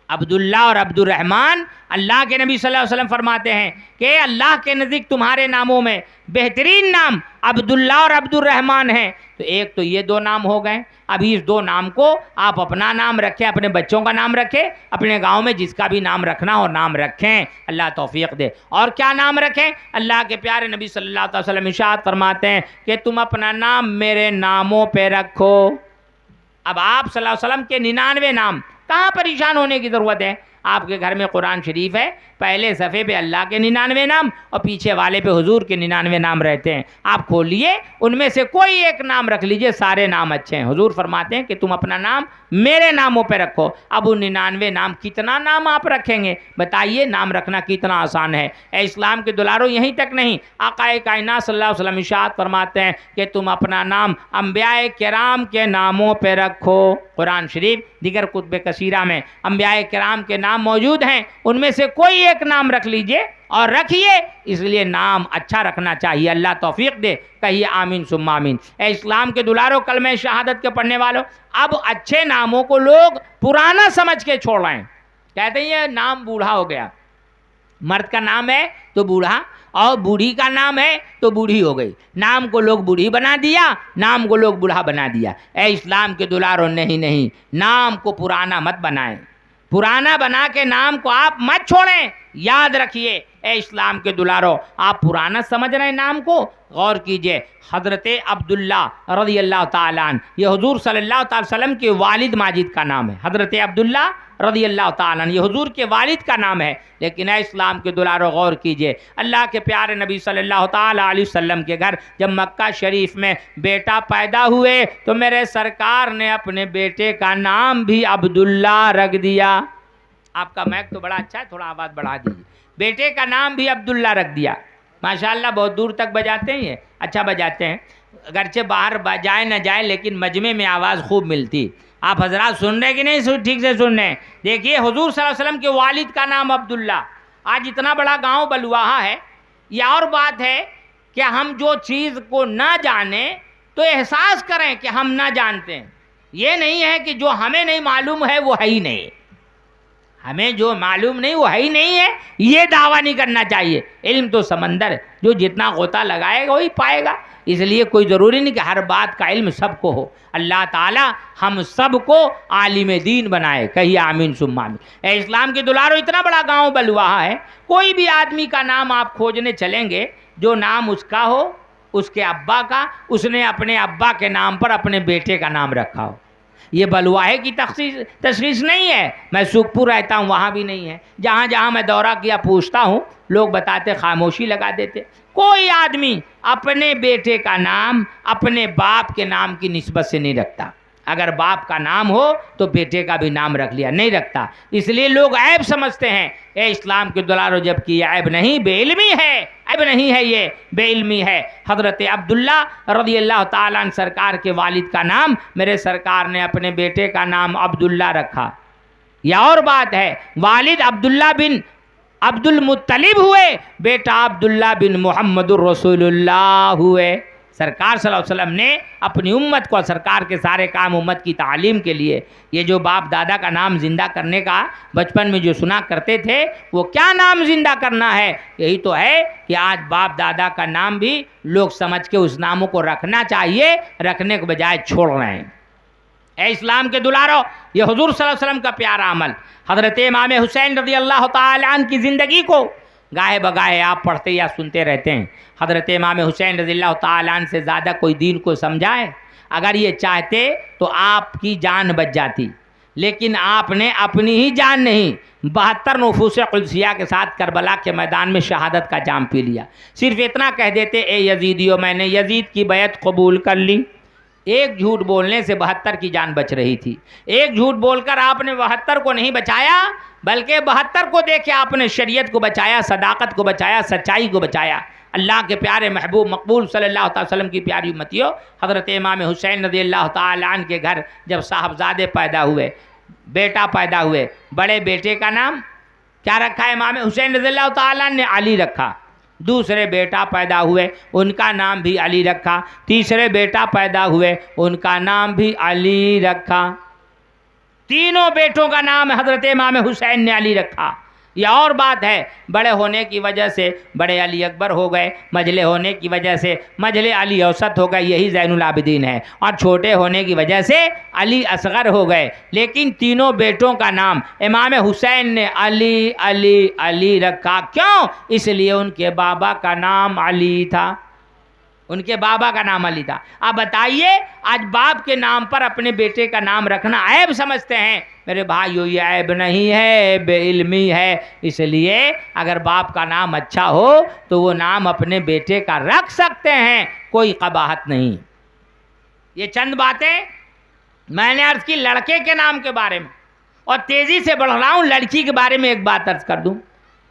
[SPEAKER 1] अब्दुल्ला और अब्दुर्रहमान, अल्लाह के नबी सल्लल्लाहु अलैहि वसल्लम फरमाते हैं कि अल्लाह के नज़दीक तुम्हारे नामों में बेहतरीन नाम अब्दुल्ला और अब्दुर्रहमान हैं। तो एक तो ये दो नाम हो गए। अभी इस दो नाम को आप अपना नाम रखें, अपने बच्चों का नाम रखें, अपने गांव में जिसका भी नाम रखना हो नाम रखें, अल्लाह तौफीक दे। और क्या नाम रखें? अल्लाह के प्यारे नबी सल्लल्लाहु अलैहि वसल्लम इरशाद फरमाते हैं कि तुम अपना नाम मेरे नामों पे रखो। अब आप सल्लल्लाहु अलैहि वसल्लम के 99 नाम, कहाँ परेशान होने की ज़रूरत है? आपके घर में कुरान शरीफ है, पहले सफ़े पे अल्लाह के 99 नाम और पीछे वाले पे हुजूर के 99 नाम रहते हैं। आप खोलिए, उनमें से कोई एक नाम रख लीजिए, सारे नाम अच्छे हैं। हुजूर फरमाते हैं कि तुम अपना नाम मेरे नामों पे रखो। अब उन 99 नाम, कितना नाम आप रखेंगे बताइए? नाम रखना कितना आसान है। इस्लाम के दुलारो, यहीं तक नहीं, आक़ाए कायनात सल्लल्लाहु अलैहि वसल्लम इरशाद फरमाते हैं कि तुम अपना नाम अंबियाए किराम के नामों पे रखो। कुरान शरीफ दीगर कुतुब कसीरा में अंबियाए किराम के नाम मौजूद हैं, उनमें से कोई एक नाम रख लीजिए और रखिए। इसलिए नाम अच्छा रखना चाहिए। अल्लाह तौफीक दे, कहिए आमीन सुम्मा आमीन। इस्लाम के दुलारो, कलमे शहादत के पढ़ने वालों, अब अच्छे नामों को लोग पुराना समझ के छोड़ रहे हैं। कहते हैं ये नाम बूढ़ा हो गया, मर्द का नाम है तो बूढ़ा, और बूढ़ी का नाम है तो बूढ़ी हो गई। नाम को लोग बूढ़ी बना दिया, नाम को लोग बूढ़ा बना दिया। इस्लाम के दुलारो, नहीं, नाम को पुराना मत बनाएं। पुराना बना के नाम को आप मत छोड़ें। याद रखिए, ए इस्लाम के दुलारो, आप पुराना समझ रहे हैं नाम को, गौर कीजिए। हज़रत अब्दुल्ला रज़ी अल्लाह ताला अन्हु, ये हुज़ूर सल्लल्लाहु अलैहि वसल्लम के वालिद माजिद का नाम है। हज़रत अब्दुल्ला रज़ी अल्लाह ताला अन्हु ये हुज़ूर के वालिद का नाम है। लेकिन है इस्लाम के दुलारो, गौर कीजिए, अल्लाह के प्यारे नबी सल्लल्लाहु ताला अलैहि वसल्लम के घर जब मक्का शरीफ में बेटा पैदा हुए तो मेरे सरकार ने अपने बेटे का नाम भी अब्दुल्ला रख दिया। आपका मैक तो बड़ा अच्छा है, थोड़ा आवाज़ बढ़ा दीजिए। बेटे का नाम भी अब्दुल्ला रख दिया। माशाअल्लाह बहुत दूर तक बजाते हैं, ये अच्छा बजाते हैं, अगरचे बाहर बजाए न जाए लेकिन मजमे में आवाज़ खूब मिलती। आप हजरात सुन रहे कि नहीं, ठीक से सुन रहे? देखिए हुजूर सल्लल्लाहु अलैहि वसल्लम के वालिद का नाम अब्दुल्ला। आज इतना बड़ा गांव बलुआहा है। यह और बात है कि हम जो चीज़ को ना जाने तो एहसास करें कि हम ना जानते हैं। ये नहीं है कि जो हमें नहीं मालूम है वो है ही नहीं, हमें जो मालूम नहीं वो है ही नहीं है, ये दावा नहीं करना चाहिए। इल्म तो समंदर है, जो जितना गोता लगाएगा वही पाएगा। इसलिए कोई ज़रूरी नहीं कि हर बात का इल्म सबको हो। अल्लाह ताला हम सबको आलिम दीन बनाए, कहिए आमीन सुम्मा आमीन। ए इस्लाम के दुलारो, इतना बड़ा गांव बलुआहा है, कोई भी आदमी का नाम आप खोजने चलेंगे, जो नाम उसका हो, उसके अब्बा का, उसने अपने अब्बा के नाम पर अपने बेटे का नाम रखा हो। ये बलुआहे की तशखीस नहीं है। मैं सुखपुर रहता हूँ, वहाँ भी नहीं है। जहाँ जहाँ मैं दौरा किया पूछता हूँ, लोग बताते खामोशी लगा देते। कोई आदमी अपने बेटे का नाम अपने बाप के नाम की निस्बत से नहीं रखता। अगर बाप का नाम हो तो बेटे का भी नाम रख लिया, नहीं रखता। इसलिए लोग ऐब समझते हैं। ए इस्लाम के दुलारो, जबकि ये ऐब नहीं, बेइल्मी है। ऐब नहीं है, ये बेइल्मी है। हज़रत अब्दुल्ला रज़ी अल्लाह ताला अन्हु सरकार के वालिद का नाम मेरे सरकार ने अपने बेटे का नाम अब्दुल्ला रखा। यह और बात है, वालिद अब्दुल्ला बिन अब्दुल मुत्तलिब हुए, बेटा अब्दुल्ला बिन मुहम्मदुर रसूलुल्लाह हुए। सरकार सल्लल्लाहु अलैहि वसल्लम ने अपनी उम्मत को, सरकार के सारे काम उम्मत की तालीम के लिए, ये जो बाप दादा का नाम ज़िंदा करने का बचपन में जो सुना करते थे, वो क्या नाम ज़िंदा करना है? यही तो है कि आज बाप दादा का नाम भी लोग समझ के उस नामों को रखना चाहिए, रखने के बजाय छोड़ रहे हैं। ए इस्लाम के दुलारो, ये हुजूर सल्लल्लाहु अलैहि वसल्लम का प्यारा अमल, हज़रत इमाम हुसैन रज़ी अल्लाह ताला अन्हु की ज़िंदगी को गाहे बगाहे आप पढ़ते या सुनते रहते हैं। हज़रत इमाम हुसैन रज़ी अल्लाह ताला अन्हु से ज़्यादा कोई दीन को समझाए? अगर ये चाहते तो आपकी जान बच जाती, लेकिन आपने अपनी ही जान नहीं, 72 नफूस कुदसिया के साथ करबला के मैदान में शहादत का जाम पी लिया। सिर्फ इतना कह देते, ए यजीदियो, मैंने यजीद की बैत कबूल कर ली। एक झूठ बोलने से 72 की जान बच रही थी। एक झूठ बोलकर आपने 72 को नहीं बचाया, बल्कि 72 को देके आपने शरीयत को बचाया, सदाकत को बचाया, सच्चाई को बचाया। अल्लाह के प्यारे महबूब मकबूल सल्लल्लाहु अलैहि वसल्लम की प्यारी उम्मतियों, हज़रत इमाम हुसैन रज़ी अल्लाह ताला अन्हु के घर जब साहबजादे पैदा हुए, बेटा पैदा हुए, बड़े बेटे का नाम क्या रखा? इमाम हुसैन रज़ी अल्लाह ताला अन्हु ने अली रखा। दूसरे बेटा पैदा हुए, उनका नाम भी अली रखा। तीसरे बेटा पैदा हुए, उनका नाम भी अली रखा। तीनों बेटों का नाम हज़रत इमाम हुसैन ने अली रखा। यह और बात है, बड़े होने की वजह से बड़े अली अकबर हो गए, मझले होने की वजह से मझले अली औसत हो गए, यही ज़ैनुल आबिदीन है, और छोटे होने की वजह से अली असगर हो गए। लेकिन तीनों बेटों का नाम इमाम हुसैन ने अली अली अली रखा। क्यों? इसलिए उनके बाबा का नाम अली था। उनके बाबा का नाम अली था। आप बताइए, आज बाप के नाम पर अपने बेटे का नाम रखना ऐब समझते हैं? मेरे भाइयों, ये ऐब नहीं है, बेइल्मी है। इसलिए अगर बाप का नाम अच्छा हो तो वो नाम अपने बेटे का रख सकते हैं, कोई कबाहत नहीं। ये चंद बातें मैंने अर्ज़ की लड़के के नाम के बारे में, और तेज़ी से बढ़ रहा हूँ लड़की के बारे में एक बात अर्ज़ कर दूँ,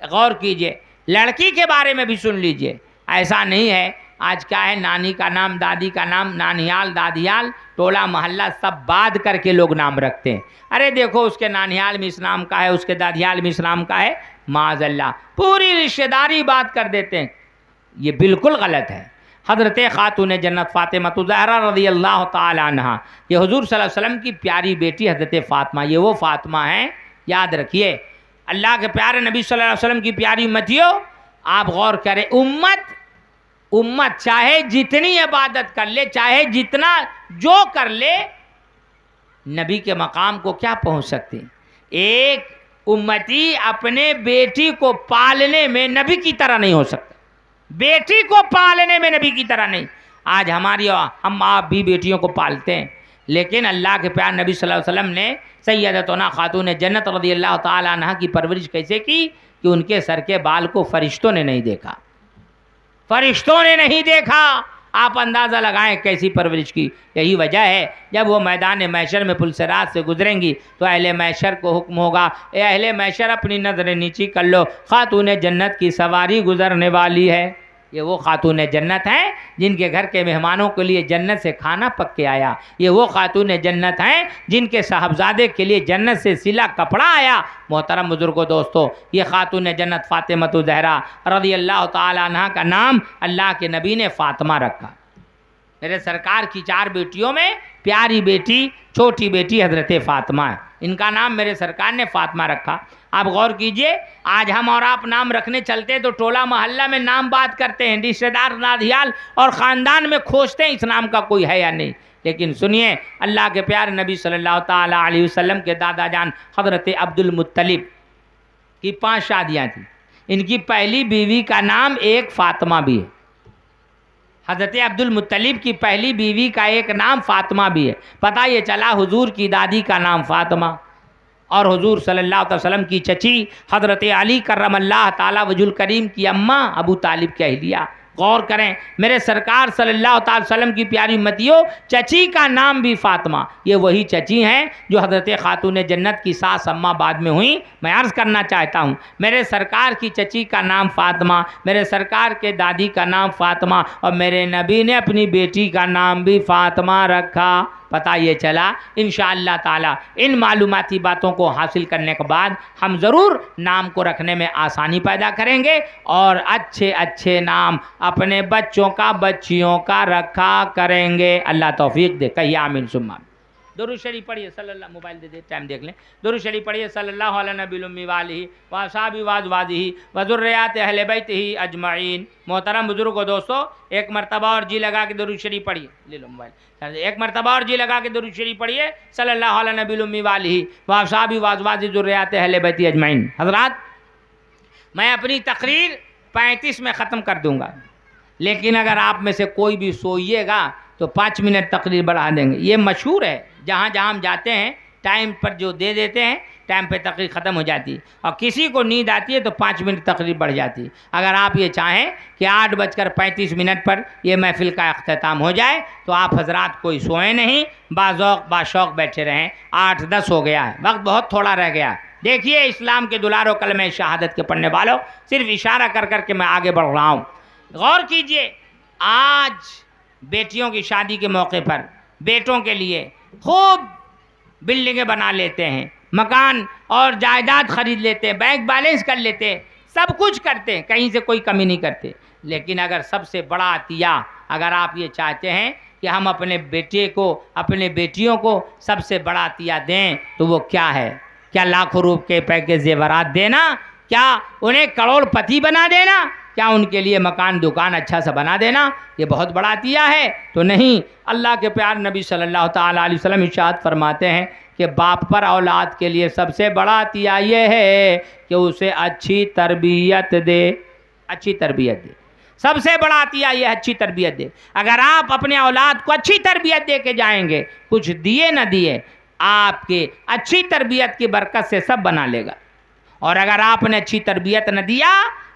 [SPEAKER 1] गौर कीजिए। लड़की के बारे में भी सुन लीजिए। ऐसा नहीं है, आज क्या है, नानी का नाम, दादी का नाम, नानियाल, दादियाल, टोला मोहल्ला सब बात करके लोग नाम रखते हैं। अरे देखो, उसके नानियाल में इस नाम का है, उसके दादियाल में इस नाम का है, माज़अल्लाह पूरी रिश्तेदारी बात कर देते हैं। ये बिल्कुल गलत है। हज़रत खातून जन्नत फ़ातिमा ज़हरा रज़ी अल्लाह ताला अन्हा, ये हुज़ूर सल्लल्लाहु अलैहि वसल्लम की प्यारी बेटी हज़रत फ़ातिमा, ये वो फ़ातिमा हैं, याद रखिए। अल्लाह के प्यारे नबी सल्लल्लाहु अलैहि वसल्लम की प्यारी उम्मतियों, आप गौर करें, उम्मत चाहे जितनी इबादत कर ले, चाहे जितना जो कर ले, नबी के मकाम को क्या पहुंच सकती? एक उम्मती अपने बेटी को पालने में नबी की तरह नहीं हो सकता, बेटी को पालने में नबी की तरह नहीं। आज हम आप भी बेटियों को पालते हैं, लेकिन अल्लाह के प्यार नबी सल्लल्लाहु अलैहि वसल्लम ने सैयदतुना खातून जन्नत रज़ियल्लाहु ताला अन्हा की परवरिश कैसे की कि उनके सर के बाल को फरिश्तों ने नहीं देखा, फरिश्तों ने नहीं देखा। आप अंदाज़ा लगाएं कैसी परवरिश की। यही वजह है जब वो मैदान मैशर में पुलसरात से गुजरेंगी तो अहले मैशर को हुक्म होगा, ए अहले मैशर अपनी नज़रें नीची कर लो, खातून जन्नत की सवारी गुजरने वाली है। ये वो खातून जन्नत हैं जिनके घर के मेहमानों के लिए जन्नत से खाना पक के आया। ये वो खातून जन्नत हैं जिनके साहबजादे के लिए जन्नत से सिला कपड़ा आया। मोहतरम बुजुर्गों दोस्तों, ये खातून जन्नत फ़ातिमतु ज़हरा रज़ियल्लाहु ताला अन्हा का नाम अल्लाह के नबी ने फ़ातिमा रखा। मेरे सरकार की 4 बेटियों में प्यारी बेटी, छोटी बेटी हज़रत फ़ातिमा है। इनका नाम मेरे सरकार ने फ़ातिमा रखा। आप गौर कीजिए, आज हम और आप नाम रखने चलते तो टोला मोहल्ला में नाम बात करते हैं, रिश्तेदार नादियाल और ख़ानदान में खोजते हैं इस नाम का कोई है या नहीं। लेकिन सुनिए, अल्लाह के प्यारे नबी सल्लल्लाहु ताला अलैहि वसल्लम के दादा जान हज़रत अब्दुल मुत्तलिब की 5 शादियाँ थी। इनकी पहली बीवी का नाम एक फ़ातिमा भी है। हज़रत अब्दुल मुत्तलिब की पहली बीवी का एक नाम फ़ातिमा भी है। पता ये चला हुजूर की दादी का नाम फ़ातिमा और हुजूर सल्लल्लाहु अलैहि वसल्लम की चची हज़रत अली करमल्लाह ताला वजुल करीम की अम्मा अबू तालिब की अहलिया। गौर करें, मेरे सरकार सल्लल्लाहु अलैहि वसल्लम की प्यारी मतियों, चची का नाम भी फ़ातिमा। ये वही चची हैं जो हज़रत खातून जन्नत की सास अम्मा बाद में हुई। मैं अर्ज़ करना चाहता हूँ, मेरे सरकार की चची का नाम फ़ातिमा, मेरे सरकार के दादी का नाम फ़ातिमा और मेरे नबी ने अपनी बेटी का नाम भी फ़ातिमा रखा। पता ये चला इंशाअल्लाह ताला इन मालूमाती बातों को हासिल करने के बाद हम ज़रूर नाम को रखने में आसानी पैदा करेंगे और अच्छे अच्छे नाम अपने बच्चों का, बच्चियों का रखा करेंगे। अल्लाह तौफीक दे, कहिए आमीन सुम्मा। दुरूद शरीफ पढ़िए सल्लल्लाहु, मोबाइल दे दे, टाइम देख लें। दुरूद शरीफ पढ़िए सल्लल्लाहु अलैहि नबी उम्मी वालिही व असहाबी व अज़वाजिही व ज़ुर्रिय्यात अहले बैतिही अजमईन। मोहतरम बुजुर्गों दोस्तों, एक मरतबा और जी लगा के दुरूद शरीफ पढ़िए। ले लो मोबाइल, एक मरतबा और जी लगा के दुरूद शरीफ पढ़िए सल्लल्लाहु अलैहि नबी उम्मी वालिही व असहाबी व अज़वाजिही ज़ुर्रिय्यात अहले बैतिही अजमईन। हज़रात, मैं अपनी तकरीर 35 में ख़त्म कर दूँगा, लेकिन अगर आप में से कोई भी सोइएगा तो 5 मिनट तकरीर बढ़ा देंगे। ये मशहूर है, जहाँ जहाँ हम जाते हैं टाइम पर जो दे देते हैं टाइम पे तकरीर ख़त्म हो जाती है और किसी को नींद आती है तो 5 मिनट तकरीर बढ़ जाती है। अगर आप ये चाहें कि 8:35 पर ये महफ़िल का अख्ताम हो जाए तो आप हजरात कोई सोए नहीं, बाज़ौक़ बाशौक़ बैठे रहें। 8:10 हो गया है, वक्त बहुत थोड़ा रह गया। देखिए इस्लाम के दुलारो कलमे शहादत के पढ़ने वालों, सिर्फ इशारा कर कर के मैं आगे बढ़ रहा हूँ। गौर कीजिए, आज बेटियों की शादी के मौके पर बेटों के लिए खूब बिल्डिंगें बना लेते हैं, मकान और जायदाद ख़रीद लेते हैं, बैंक बैलेंस कर लेते हैं, सब कुछ करते हैं, कहीं से कोई कमी नहीं करते। लेकिन अगर सबसे बड़ा अतिया, अगर आप ये चाहते हैं कि हम अपने बेटे को, अपने बेटियों को सबसे बड़ा अतिया दें तो वो क्या है? क्या लाखों रुपये पैकेज ज़ेवरात देना? क्या उन्हें करोड़पति बना देना? क्या उनके लिए मकान दुकान अच्छा सा बना देना? ये बहुत बड़ा अतिया है तो नहीं। अल्लाह के प्यार नबी सल्लल्लाहु ताला अलैहि वसल्लम इरशाद फरमाते हैं कि बाप पर औलाद के लिए सबसे बड़ा अतिया ये है कि उसे अच्छी तरबियत दे, अच्छी तरबियत दे। सबसे बड़ा अतिया ये अच्छी तरबियत दे। अगर आप अपने औलाद को अच्छी तरबियत दे के जाएंगे, कुछ दिए न दिए, आपके अच्छी तरबियत की बरकत से सब बना लेगा। और अगर आपने अच्छी तरबियत न दिया,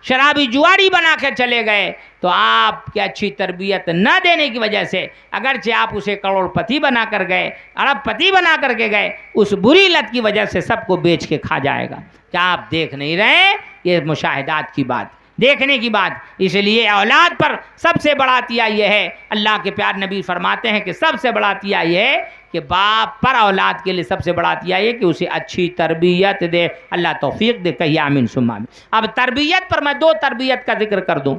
[SPEAKER 1] शराबी जुआरी बना के चले गए, तो आपकी अच्छी तरबियत न देने की वजह से अगरचे आप उसे करोड़पति बना कर गए, अरबपति बना करके गए, उस बुरी लत की वजह से सबको बेच के खा जाएगा। क्या आप देख नहीं रहे? ये मुशाहिदात की बात, देखने की बात। इसलिए औलाद पर सबसे बड़ा अतिया ये है, अल्लाह के प्यार नबी फरमाते हैं कि सबसे बड़ा अतिया ये है कि बाप पर औलाद के लिए सबसे बड़ा अतिया ये कि उसे अच्छी तरबियत दे। अल्लाह तौफीक दे, कहिए आमीन सुम्मा आमीन। अब तरबियत पर मैं 2 तरबियत का जिक्र कर दूं,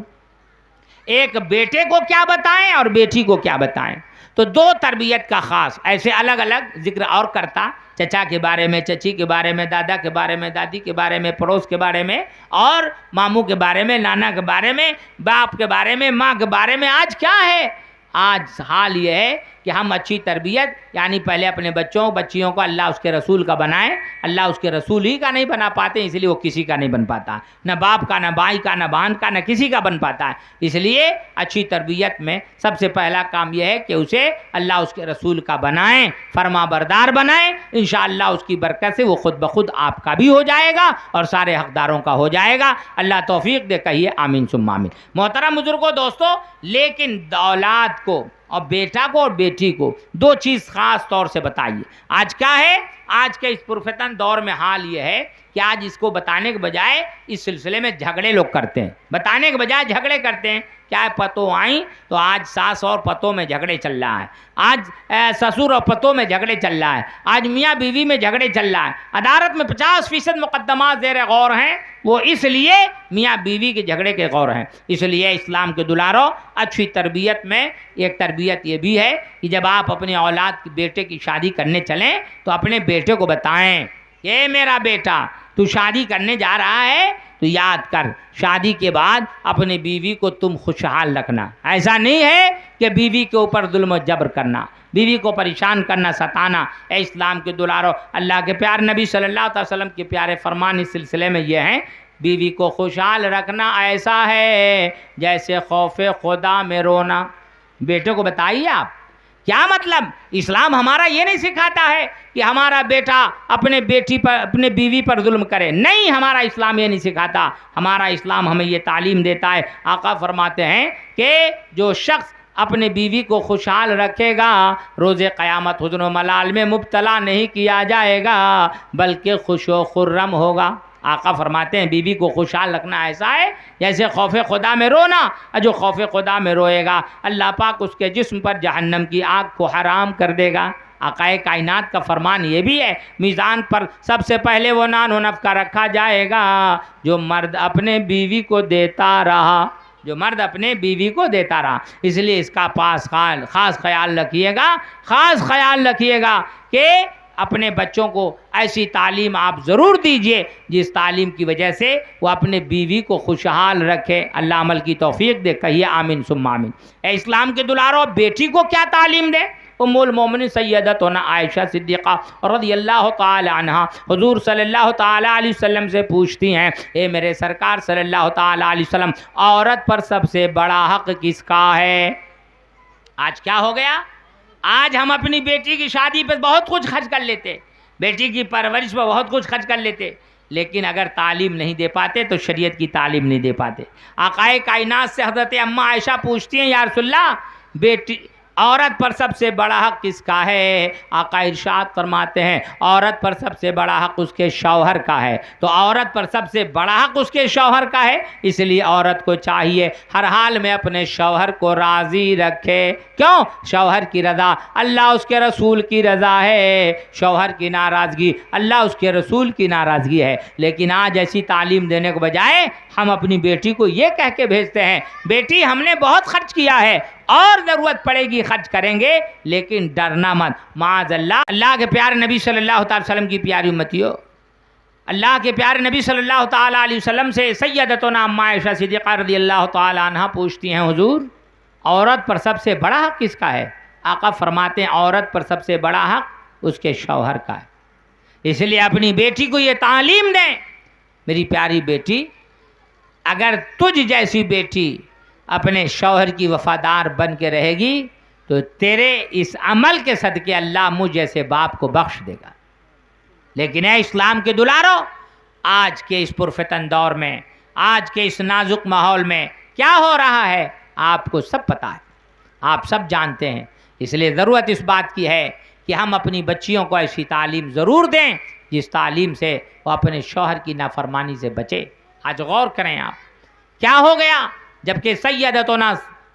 [SPEAKER 1] एक बेटे को क्या बताएं और बेटी को क्या बताएं। तो 2 तरबियत का ख़ास, ऐसे अलग अलग जिक्र और करता, चचा के बारे में, चची के बारे में, दादा के बारे में, दादी के बारे में, पड़ोस के बारे में और मामू के बारे में, नाना के बारे में, बाप के बारे में, माँ के बारे में। आज क्या है? आज हाल ये है कि हम अच्छी तरबियत यानी पहले अपने बच्चियों को अल्लाह उसके रसूल का बनाएं। अल्लाह उसके रसूल ही का नहीं बना पाते, इसलिए वो किसी का नहीं बन पाता, न बाप का, न भाई का, न बहन का, न किसी का बन पाता है। इसलिए अच्छी तरबियत में सबसे पहला काम यह है कि उसे अल्लाह उसके रसूल का बनाएं, फरमा बरदार बनाएं। इंशाअल्लाह उसकी बरकत से वो खुद ब खुद आपका भी हो जाएगा और सारे हकदारों का हो जाएगा। अल्लाह तौफीक दे, कहिए आमीन सुम्मा आमीन। मोहतरम बुजुर्गों, दोस्तों, लेकिन औलाद को और बेटा को और बेटी को दो चीज़ ख़ास तौर से बताइए। आज क्या है, आज के इस पुरफतन दौर में हाल ये है कि आज इसको बताने के बजाय इस सिलसिले में झगड़े लोग करते हैं, बताने के बजाय झगड़े करते हैं। क्या है, पतों आई तो आज सास और पतों में झगड़े चल रहा है, आज ससुर और पतों में झगड़े चल रहा है, आज मियाँ बीवी में झगड़े चल रहा है। अदालत में 50% मुकदमा ज़ेर गौर हैं, वो इसलिए मियाँ बीवी के झगड़े के गौर हैं। इसलिए इस्लाम के दुलारों, अच्छी तरबियत में एक तरबियत ये भी है कि जब आप अपने औलाद की बेटे की शादी करने चलें तो अपने बेटे को बताएं, ये मेरा बेटा तू शादी करने जा रहा है तो याद कर, शादी के बाद अपनी बीवी को तुम खुशहाल रखना। ऐसा नहीं है कि बीवी के ऊपर जुल्म जबर करना, बीवी को परेशान करना, सताना। ए इस्लाम के दुलारों, अल्लाह के प्यार नबी सल्लल्लाहु अलैहि वसल्लम के प्यारे फरमान इस सिलसिले में ये हैं, बीवी को खुशहाल रखना ऐसा है जैसे खौफ खुदा में रोना। बेटे को बताइए आप, क्या मतलब, इस्लाम हमारा ये नहीं सिखाता है कि हमारा बेटा अपने बेटी पर, अपने बीवी पर जुल्म करे। नहीं, हमारा इस्लाम ये नहीं सिखाता। हमारा इस्लाम हमें ये तालीम देता है, आका फरमाते हैं कि जो शख्स अपने बीवी को खुशहाल रखेगा, रोज़े क़यामत हुज़्न व मलाल में मुब्तला नहीं किया जाएगा बल्कि खुश व खुर्रम होगा। आका फरमाते हैं बीवी को खुशहाल रखना ऐसा है जैसे खौफ खुदा में रोना, और जो खौफ खुदा में रोएगा अल्लाह पाक उसके जिस्म पर जहन्नम की आग को हराम कर देगा। आकाए कायनात का फरमान ये भी है, मीज़ान पर सबसे पहले वो नान व नफ़का रखा जाएगा जो मर्द अपने बीवी को देता रहा, जो मर्द अपने बीवी को देता रहा। इसलिए इसका ख़ास ख्याल रखिएगा, ख़ास ख्याल रखिएगा कि अपने बच्चों को ऐसी तालीम आप ज़रूर दीजिए जिस तालीम की वजह से वो अपने बीवी को खुशहाल रखे। अल्लाह अमल की तौफीक दे, कहिए आमीन सुम्मा आमीन। इस्लाम के दुलारों, बेटी को क्या तालीम दे? उम्मुल मोमिनीन सैयदतुना आयशा सिद्दीक़ा रज़ियल्लाहु ताला अन्हा हुज़ूर सल्लल्लाहु ताला अलैहि वसल्लम से पूछती हैं, ए मेरे सरकार सल्लल्लाहु ताला अलैहि वसल्लम, औरत पर सबसे बड़ा हक़ किसका है? आज क्या हो गया, आज हम अपनी बेटी की शादी पर बहुत कुछ खर्च कर लेते, बेटी की परवरिश पर बहुत कुछ खर्च कर लेते, लेकिन अगर तालीम नहीं दे पाते तो शरीयत की तालीम नहीं दे पाते। आकाए कायनात से हज़रत अम्मा आयशा पूछती हैं, या रसूलल्लाह, बेटी औरत पर सबसे बड़ा हक़ किसका है? आका इरशाद फरमाते हैं, औरत पर सबसे बड़ा हक़ उसके शौहर का है। तो औरत पर सबसे बड़ा हक़ उसके शौहर का है, इसलिए औरत को चाहिए हर हाल में अपने शौहर को राज़ी रखे। क्यों? शौहर की रज़ा अल्लाह उसके रसूल की रज़ा है, शौहर की नाराज़गी अल्लाह उसके रसूल की नाराज़गी है। लेकिन आज ऐसी तालीम देने के बजाय हम अपनी बेटी को ये कह के भेजते हैं, बेटी हमने बहुत खर्च किया है और ज़रूरत पड़ेगी खर्च करेंगे, लेकिन डरना मत। माज़अल्लाह, अल्लाह के प्यारे नबी सल्लल्लाहु अलैहि वसल्लम की प्यारी उम्मतियों, अल्लाह के प्यारे नबी सल्लल्लाहु अलैहि वसल्लम से सैयदतुना अम्मा आयशा सिद्दीक़ा रज़ियल्लाहु ताला अन्हा पूछती हैं, हुज़ूर, औरत पर सबसे बड़ा हक़ किसका है? आका फरमाते हैं, औरत पर सबसे बड़ा हक़ उसके शौहर का है। इसलिए अपनी बेटी को ये तालीम दें, मेरी प्यारी बेटी, अगर तुझ जैसी बेटी अपने शौहर की वफ़ादार बन के रहेगी तो तेरे इस अमल के सदक़े अल्लाह मुझ जैसे बाप को बख्श देगा। लेकिन है इस्लाम के दुलारों, आज के इस पुरफतन दौर में, आज के इस नाजुक माहौल में क्या हो रहा है आपको सब पता है, आप सब जानते हैं। इसलिए ज़रूरत इस बात की है कि हम अपनी बच्चियों को ऐसी तालीम ज़रूर दें जिस तालीम से वो अपने शौहर की नाफरमानी से बचे। आज गौर करें आप, क्या हो गया, जबकि सैयदतुना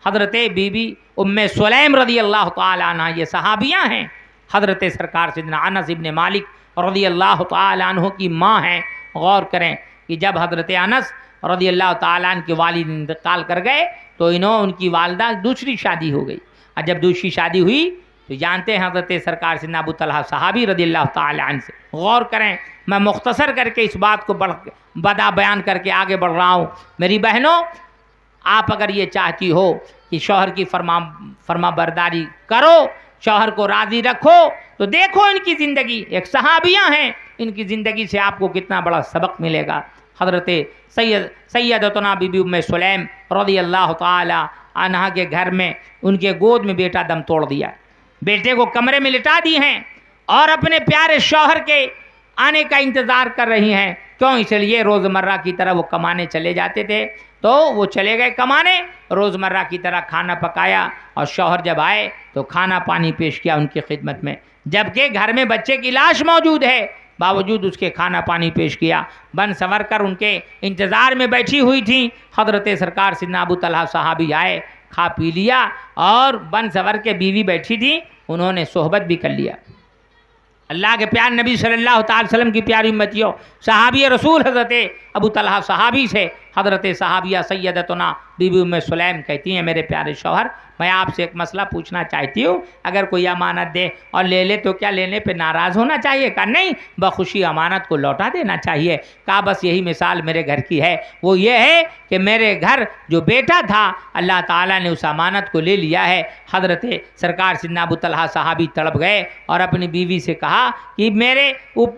[SPEAKER 1] हज़रत बीबी उम्मे सुलैम रज़ियल्लाहु ताला अन्हा ये सहाबियाँ हैं, हज़रत सरकार सैयदना अनस इब्न मालिक रज़ियल्लाहु ताला अन्हु की माँ हैं। गौर करें कि जब हज़रत अनस रज़ियल्लाहु ताला अन्हु के वालिद इंतकाल कर गए तो उनकी वालदा दूसरी शादी हो गई, और जब दूसरी शादी हुई तो जानते हैं हज़रत सरकार सैयदना अबू तलहा सहाबी रज़ियल्लाहु ताला अन्हु से। गौर करें, मैं मुख्तसर करके इस बात को बड़ा बयान करके आगे बढ़ रहा हूँ। मेरी बहनों, आप अगर ये चाहती हो कि शौहर की फरमा बरदारी करो शौहर को राज़ी रखो। तो देखो इनकी ज़िंदगी, एक सहाबियाँ हैं, इनकी ज़िंदगी से आपको कितना बड़ा सबक मिलेगा। हज़रत सैयदतुना बीबी उम्मे सुलैम रज़ियल्लाहु ताला अन्हा के घर में उनके गोद में बेटा दम तोड़ दिया, बेटे को कमरे में लिटा दी हैं और अपने प्यारे शौहर के आने का इंतज़ार कर रही हैं। क्यों? इसलिए रोज़मर्रा की तरह वो कमाने चले जाते थे, तो वो चले गए कमाने, रोज़मर्रा की तरह खाना पकाया और शौहर जब आए तो खाना पानी पेश किया उनकी खिदमत में, जबकि घर में बच्चे की लाश मौजूद है, बावजूद उसके खाना पानी पेश किया। बन संवर कर उनके इंतज़ार में बैठी हुई थी। हज़रत सरकार सिद्दीक़ अबू तलहा सहाबी आए, खा पी लिया और बन संवर के बीवी बैठी थी, उन्होंने सोहबत भी कर लिया। अल्लाह के प्यार नबी सल्लल्लाहु अलैहि वसल्लम की प्यारी उम्मतियों, सहाबी रसूल हज़रत अबू तलहा सहाबी से हज़रत सहाबिया सैयदतुना बीबी उम्मे सुलैम कहती हैं, मेरे प्यारे शौहर, मैं आपसे एक मसला पूछना चाहती हूँ, अगर कोई अमानत दे और ले ले तो क्या लेने पे नाराज़ होना चाहिए? कहा नहीं, बखुशी अमानत को लौटा देना चाहिए। कहा बस यही मिसाल मेरे घर की है, वो ये है कि मेरे घर जो बेटा था अल्लाह ताला ने उस अमानत को ले लिया है। हज़रत सरकार सिद्दीक़ अबू तलहा सहाबी तड़प गए और अपनी बीवी से कहा कि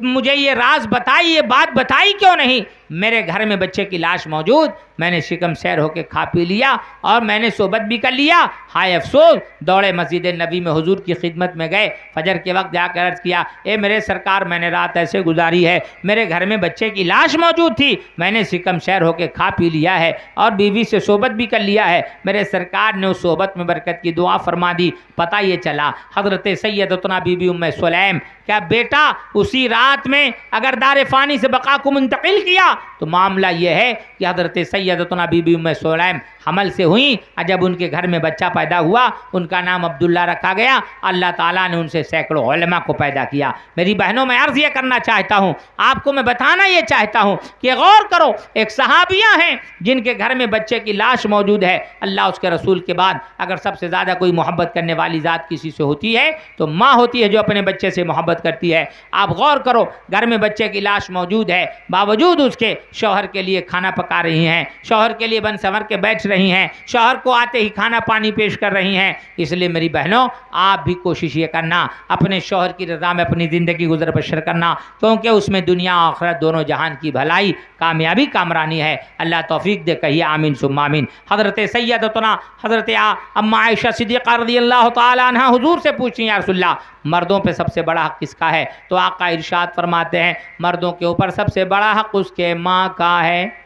[SPEAKER 1] मुझे ये राज बताई, ये बात बताई क्यों नहीं? मेरे घर में बच्चे की लाश मौजूद, मैंने शिकम सैर होकर खा पी लिया और मैंने सोबत भी कर लिया। हाय अफसोस, दौड़े मस्जिद नबी में हुजूर की खिदमत में गए, फजर के वक्त जाकर अर्ज़ किया, ए मेरे सरकार, मैंने रात ऐसे गुजारी है, मेरे घर में बच्चे की लाश मौजूद थी, मैंने शिकम सैर होकर खा पी लिया है और बीवी से सोबत भी कर लिया है। मेरे सरकार ने उस सोबत में बरकत की दुआ फरमा दी। पता ये चला हज़रत सैयदतुना बीबी उम्मे सुलैम क्या बेटा उसी रात में अगर दार फ़ानी से बका को मुंतकिल किया तो मामला ये है कि हज़रत सैयदतुना बीबी उम्मे सुलैम हमल से हुई और जब उनके घर में बच्चा पैदा हुआ उनका नाम अब्दुल्ला रखा गया। अल्लाह ताला ने उनसे सैकड़ों उलमा को पैदा किया। मेरी बहनों, मैं अर्ज़ ये करना चाहता हूँ, आपको मैं बताना ये चाहता हूँ कि गौर करो, एक सहाबियाँ हैं जिनके घर में बच्चे की लाश मौजूद है। अल्लाह उसके रसूल के बाद अगर सबसे ज़्यादा कोई मोहब्बत करने वाली ज़ात किसी से होती है तो माँ होती है जो अपने बच्चे से मोहब्बत करती है। आप गौर करो, घर में बच्चे की लाश मौजूद है, बावजूद उसके शौहर के लिए खाना पका रही हैं, शौहर के लिए बन संवर के बैठ रही हैं, शौहर को आते ही खाना पानी पेश कर रही हैं। इसलिए मेरी बहनों, आप भी कोशिश ये करना अपने शौहर की रज़ा में अपनी ज़िंदगी गुजर बसर करना, क्योंकि उसमें दुनिया आखिरत दोनों जहान की भलाई, कामयाबी, कामरानी है। अल्लाह तौफीक दे, कहिए आमीन सुम्मा आमीन। हज़रत सैयदतुना हज़रत अम्मा आयशा सिद्दीक़ा रज़ियल्लाहु ताला अन्हा हुजूर से पूछी, या रसूलल्लाह, मर्दों पे सबसे बड़ा हक़ किसका है? तो आका इरशाद फरमाते हैं, मर्दों के ऊपर सबसे बड़ा हक़ उसके माँ का है,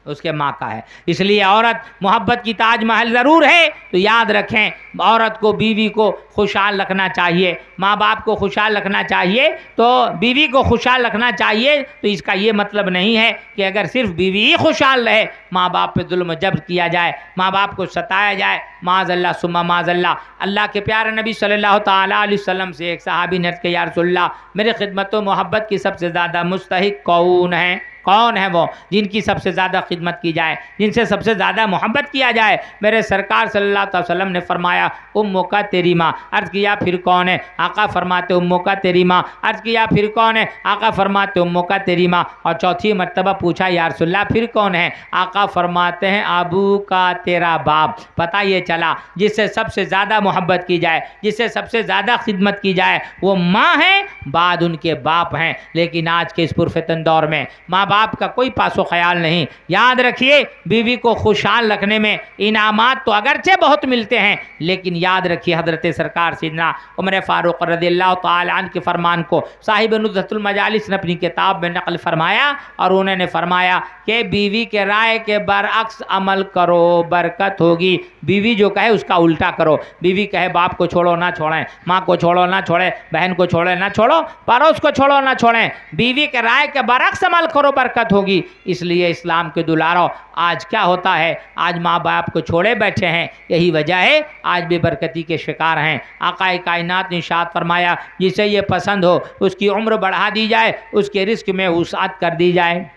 [SPEAKER 1] उसके माँ का है। इसलिए औरत मोहब्बत की ताजमहल ज़रूर है, तो याद रखें, औरत को, बीवी को खुशहाल रखना चाहिए, माँ बाप को खुशहाल रखना चाहिए, तो बीवी को खुशहाल रखना चाहिए। तो इसका ये मतलब नहीं है कि अगर सिर्फ बीवी ही खुशहाल रहे, माँ बाप पे जुल्म जबर किया जाए, माँ बाप को सताया जाए, माज़ल्लाह सुम्मा माज़ल्लाह। अल्लाह के प्यारे नबी सल्लल्लाहु ताला अलैहि वसल्लम से एक सहाबी ने अर्ज़ किया, या रसूलल्लाह, मेरे खिदमत व मोहब्बत की सबसे ज़्यादा मुस्तहिक कौन है? कौन है वो जिनकी सबसे ज़्यादा खिदमत की जाए, जिनसे सबसे ज़्यादा मोहब्बत किया जाए? मेरे सरकार सल्लल्लाहु अलैहि वसल्लम ने फरमाया, उम्मो का तेरी माँ। अर्ज़ किया फिर कौन है? आका फरमाते उम्मो का तेरी माँ। अर्ज़ किया फिर कौन है? आका फरमाते उम्मो का तेरी माँ। और चौथी मरतबा पूछा, या रसूलल्लाह फिर कौन है? आका फरमाते हैं अबू का तेरा बाप। पता ये चला, जिससे सबसे ज़्यादा मोहब्बत की जाए, जिससे सबसे ज़्यादा खिदमत की जाए, वो माँ है, बाद उनके बाप हैं। लेकिन आज के इस पुरफितन दौर में माँ बाप का कोई पासो ख्याल नहीं। याद रखिए, बीवी को खुशहाल रखने में इनामात तो अगरचे बहुत मिलते हैं, लेकिन याद रखिए हज़रत सरकार सैयदना उमर फारूक रज़ियल्लाहु ताला अन्हु के फरमान को साहिब नुज़हतुल मजालिस ने अपनी किताब में नकल फरमाया, और उन्होंने फरमाया कि बीवी के राय के बरअक्स अमल करो, बरकत होगी। बीवी जो कहे उसका उल्टा करो। बीवी कहे बाप को छोड़ो ना छोड़ें, माँ को छोड़ो ना छोड़ें, बहन को छोड़े ना छोड़ो, पड़ोस को छोड़ो ना छोड़ें, बीवी के राय के बरअक्स अमल करो, बरकत होगी। इसलिए इस्लाम के दुलारो, आज क्या होता है, आज माँ बाप को छोड़े बैठे हैं, यही वजह है आज बेबरकती के शिकार हैं। आकाए कायनात ने इरशाद फरमाया, जिसे ये पसंद हो उसकी उम्र बढ़ा दी जाए, उसके रिस्क में वुसाअत कर दी जाए,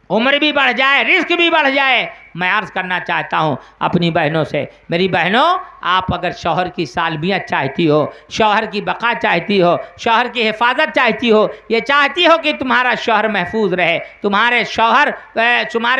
[SPEAKER 1] उम्र भी बढ़ जाए, रिस्क भी बढ़ जाए, मैं अर्ज़ करना चाहता हूँ अपनी बहनों से, मेरी बहनों, आप अगर शौहर की सालबियत चाहती हो, शौहर की बका चाहती हो, शौहर की हिफाजत चाहती हो, ये चाहती हो कि तुम्हारा शौहर महफूज रहे, तुम्हारे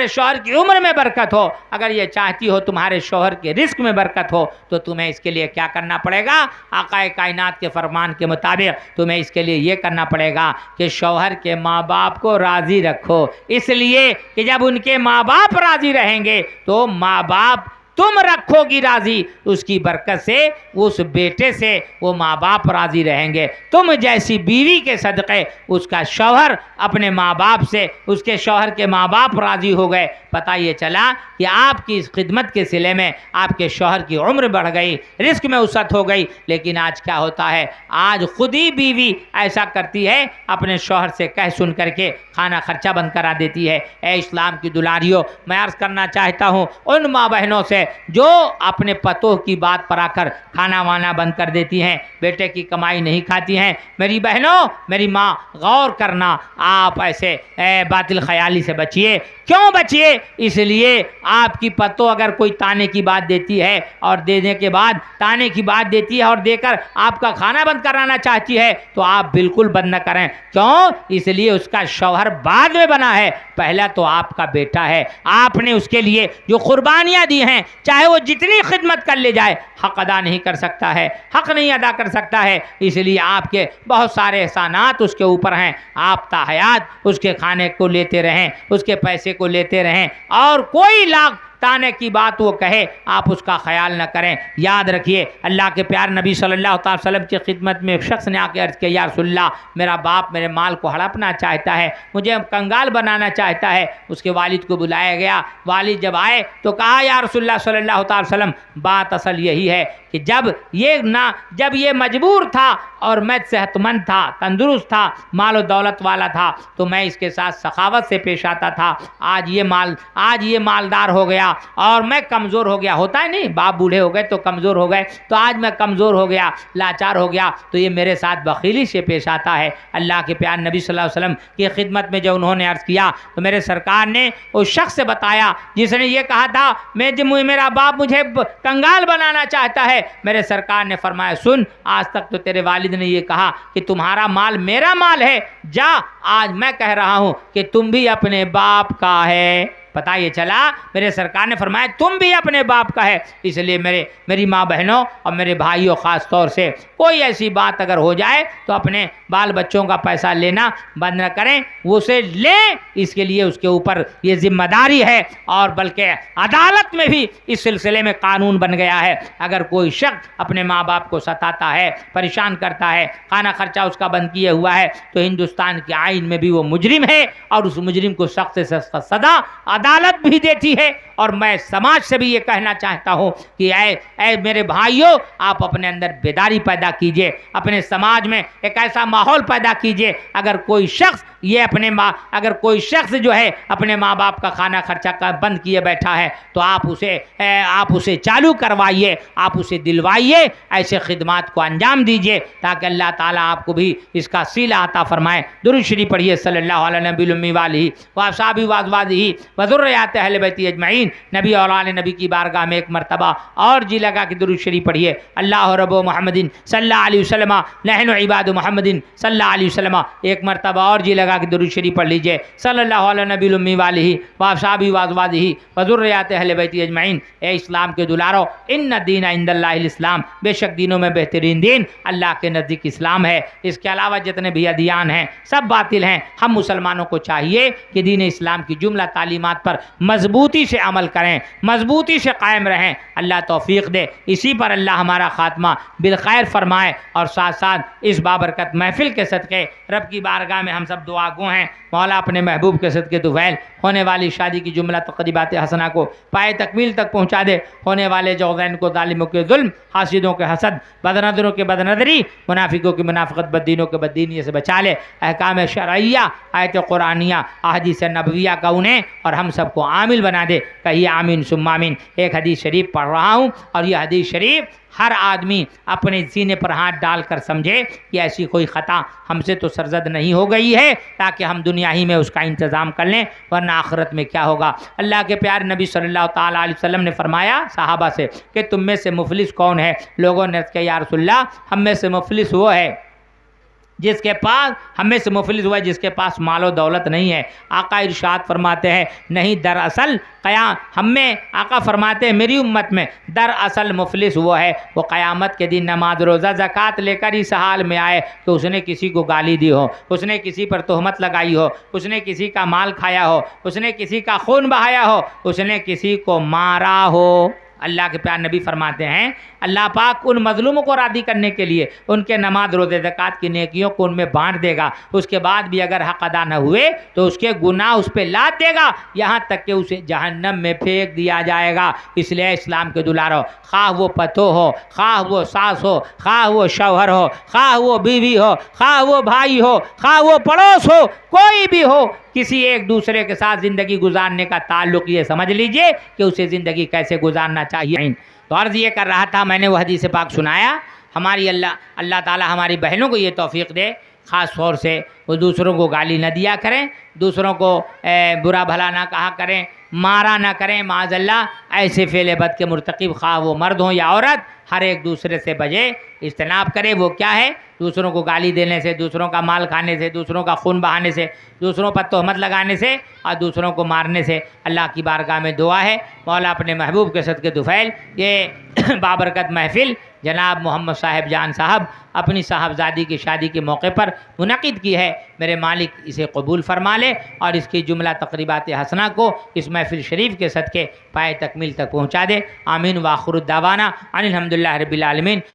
[SPEAKER 1] शौहर की उम्र में बरकत हो, अगर ये चाहती हो तुम्हारे शौहर के रिस्क में बरकत हो, तो तुम्हें इसके लिए क्या करना पड़ेगा? आकाए कायनात के फरमान के मुताबिक तुम्हें इसके लिए ये करना पड़ेगा कि शौहर के माँ बाप को राज़ी रखो, इसलिए कि जब उनके माँ बाप राज़ी रहेंगे तो माँ बाप तुम रखोगी राज़ी, उसकी बरकत से उस बेटे से वो माँ बाप राज़ी रहेंगे। तुम जैसी बीवी के सदक़े उसका शौहर अपने माँ बाप से, उसके शौहर के माँ बाप राज़ी हो गए। पता ये चला कि आपकी इस खिदमत के सिले में आपके शौहर की उम्र बढ़ गई, रिस्क में वसअत हो गई। लेकिन आज क्या होता है, आज खुद ही बीवी ऐसा करती है, अपने शौहर से कह सुन करके खाना खर्चा बंद करा देती है। ए इस्लाम की दुलारियों, मैं अर्ज़ करना चाहता हूँ उन माँ बहनों से जो अपने पतों की बात पर आकर खाना वाना बंद कर देती हैं, बेटे की कमाई नहीं खाती हैं। मेरी बहनों, मेरी माँ, गौर करना, आप ऐसे बातिल ख्याली से बचिए। क्यों बचिए? इसलिए आपकी पतों अगर कोई ताने की बात देती है और देने के बाद ताने की बात देती है और देकर आपका खाना बंद कराना चाहती है, तो आप बिल्कुल बंद न करें। क्यों? इसलिए उसका शौहर बाद में बना है, पहला तो आपका बेटा है। आपने उसके लिए जो कुर्बानियाँ दी हैं, चाहे वो जितनी खिदमत कर ले जाए, हक अदा नहीं कर सकता है, हक नहीं अदा कर सकता है। इसलिए आपके बहुत सारे एहसानात उसके ऊपर हैं। आप ताहयात उसके खाने को लेते रहें, उसके पैसे को लेते रहें, और कोई लाख ताने की बात वो कहे, आप उसका ख्याल न करें। याद रखिए, अल्लाह के प्यार नबी सल्लल्लाहु अलैहि वसल्लम की खिदमत में एक शख्स ने आकर अर्ज़ किया, या रसूलल्लाह, मेरा बाप मेरे माल को हड़पना चाहता है, मुझे कंगाल बनाना चाहता है। उसके वालिद को बुलाया गया। वालिद जब आए तो कहा, या रसूलल्लाह सल्लल्लाहु अलैहि वसल्लम, बात असल यही है कि जब ये मजबूर था और मैं सेहतमंद था, तंदुरुस्त था, माल और दौलत वाला था, तो मैं इसके साथ सखावत से पेश आता था। आज ये मालदार हो गया और मैं कमज़ोर हो गया। होता है नहीं, बाप बूढ़े हो गए तो कमज़ोर हो गए, तो आज मैं कमज़ोर हो गया, लाचार हो गया, तो ये मेरे साथ बखीली से पेश आता है। अल्लाह के प्यार नबी सल्लल्लाहु अलैहि वसल्लम की खिदमत में जब उन्होंने अर्ज़ किया, तो मेरे सरकार ने उस शख्स से बताया जिसने ये कहा था, मेरा बाप मुझे कंगाल बनाना चाहता है। मेरे सरकार ने फरमाया, सुन, आज तक तो तेरे वालिद ने ये कहा कि तुम्हारा माल मेरा माल है, जा, आज मैं कह रहा हूँ कि तुम भी अपने बाप का है। पता ये चला, मेरे सरकार ने फरमाया तुम भी अपने बाप का है। इसलिए मेरी माँ बहनों और मेरे भाइयों, ख़ास तौर से कोई ऐसी बात अगर हो जाए तो अपने बाल बच्चों का पैसा लेना बंद न करें, वो उसे लें, इसके लिए उसके ऊपर ये जिम्मेदारी है। और बल्कि अदालत में भी इस सिलसिले में कानून बन गया है, अगर कोई शख्स अपने माँ बाप को सताता है, परेशान करता है, खाना खर्चा उसका बंद किए हुआ है, तो हिंदुस्तान के आइन में भी वो मुजरिम है और उस मुजरिम को सख्त से सख्त सज़ा अदालत भी देती है। और मैं समाज से भी ये कहना चाहता हूँ कि ऐ मेरे भाइयों, आप अपने अंदर बेदारी पैदा कीजिए, अपने समाज में एक ऐसा माहौल पैदा कीजिए, अगर कोई शख्स अगर कोई शख्स जो है अपने माँ बाप का खाना खर्चा का बंद किए बैठा है, तो आप उसे चालू करवाइए, आप उसे दिलवाइए, ऐसे खिदमात को अंजाम दीजिए, ताकि अल्लाह ताला आपको भी इसका सीला अता फरमाए। दुरूद शरीफ पढ़िए, सल्लल्लाहु अलैहि नबी वालिही व अस्हाबिही व अज़वाजिही व ज़ुर्रिय्याति अहले बैती अजमईन। नबी और आले नबी की बारगाह में एक मरतबा और जी लगा कि दुरूद शरीफ पढ़िए, अल्लाह रब्बु मुहम्मदिन सल्लल्लाहु अलैहि वसल्लम नहनु इबादु मुहम्मदिन सल्लल्लाहु अलैहि वसल्लम। एक मरतबा और जी लगा कि दुरूद शरीफ पढ़ लीजिए, सल्लल्लाहु अलैहि नबी वालिही व अस्हाबिही व अज़वाजिही व ज़ुर्रिय्याति अहले बैती अजमईन। ए इस्लाम के दुलारो, इन्न दीन इंदल्लाहिल इस्लाम, बेशक दीनों में बेहतरीन दीन अल्लाह के नज़दीक इस्लाम है। इसके अलावा जितने भी अदियान हैं सब बातिल हैं। हम मुसलमानों को चाहिए कि दीन इस्लाम की जुमला तालीमात पर मजबूती से अमल करें, मजबूती से कायम रहें। अल्लाह तौफीक दे, इसी पर अल्लाह हमारा खात्मा बिलखैर फरमाए। और साथ साथ इस बाबरकत महफिल के सदक़े रब की बारगाह में हम सब दुआ गो हैं, मौला अपने महबूब के सदक़े दुफ़ैल होने वाली शादी की जुमला तक़रीबात हसना को पाए तकमील तक पहुँचा दे, होने वाले जौज़ैन को ज़ालिमों के जुल्म, हासिदों के हसद, बदनज़रों के बदनज़री, मुनाफिकों की मुनाफ़िक़त, बद्दीनों के बद्दीनी से बचा ले। अहकाम शरइया, आयत कुरानिया, अहदीस नबविया का उन्हें और हम सबको आमिल बना दे। कहिए आमीन सुम्मा आमीन। एक हदीस शरीफ पढ़ रहा हूँ और यह हदीस शरीफ हर आदमी अपने सीने पर हाथ डालकर समझे कि ऐसी कोई ख़ता हमसे तो सरजद नहीं हो गई है, ताकि हम दुनिया ही में उसका इंतज़ाम कर लें, वरना आखिरत में क्या होगा। अल्लाह के प्यारे नबी सल्लल्लाहु ताला अलैहि वसल्लम ने फरमाया सहाबा से कि तुम में से मुफलिस कौन है। लोगों ने कहा या रसूलल्लाह, हम में से मुफलिस वो है जिसके पास, हमें से मुफलिस हुआ है जिसके पास मालो दौलत नहीं है। आका इरशाद फरमाते हैं नहीं, दरअसल क़याम हमें आका फरमाते हैं मेरी उम्मत में दरअसल मुफलिस वो है वो क़यामत के दिन नमाज रोज़ा ज़कात लेकर इस हाल में आए तो उसने किसी को गाली दी हो, उसने किसी पर तोहमत लगाई हो, उसने किसी का माल खाया हो, उसने किसी का खून बहाया हो, उसने किसी को मारा हो। अल्लाह के प्यारे नबी फरमाते हैं अल्लाह पाक उन मजलूमों को राज़ी करने के लिए उनके नमाज रोज़े ज़कात की नेकियों को उनमें बांट देगा। उसके बाद भी अगर हक़ अदा न हुए तो उसके गुनाह उस पर लाद देगा, यहाँ तक कि उसे जहन्नम में फेंक दिया जाएगा। इसलिए इस्लाम के दुलारो, खा वो पतो हो, खा वो सास हो, खा वो शौहर हो, खा वो बीवी हो, खा वो भाई हो, खा वो पड़ोस हो, कोई भी हो, किसी एक दूसरे के साथ ज़िंदगी गुजारने का ताल्लुक़ ये समझ लीजिए कि उसे ज़िंदगी कैसे गुजारना चाहिए। तो अर्ज़ ये कर रहा था, मैंने वह हदीस पाक सुनाया। हमारी अल्लाह ताला हमारी बहनों को ये तौफ़ीक़ दे, ख़ास तौर से वो दूसरों को गाली न दिया करें, दूसरों को बुरा भला ना कहा करें, मारा ना करें। माज़अल्लाह ऐसे फ़ेल बद के मुर्तकिब खा वो मर्द हों या औरत, हर एक दूसरे से बजे इज्तनाब करे। वो क्या है, दूसरों को गाली देने से, दूसरों का माल खाने से, दूसरों का खून बहाने से, दूसरों पर तोहमत लगाने से और दूसरों को मारने से। अल्लाह की बारगाह में दुआ है मौला अपने महबूब के सदक़े दुफ़ैल ये बाबरकत महफ़िल जनाब मोहम्मद साहिब जान साहब अपनी साहबजादी की शादी के मौके पर मुनक़िद की है, मेरे मालिक इसे कबूल फ़रमा ले और इसकी जुमला तक़रीबात हसना को इस महफ़िल शरीफ के सदक़े पाए तकमील तक पहुँचा दे। आमीन व आखिर दावाना अनिल हम्दुलिल्लाहि रब्बिल आलमीन।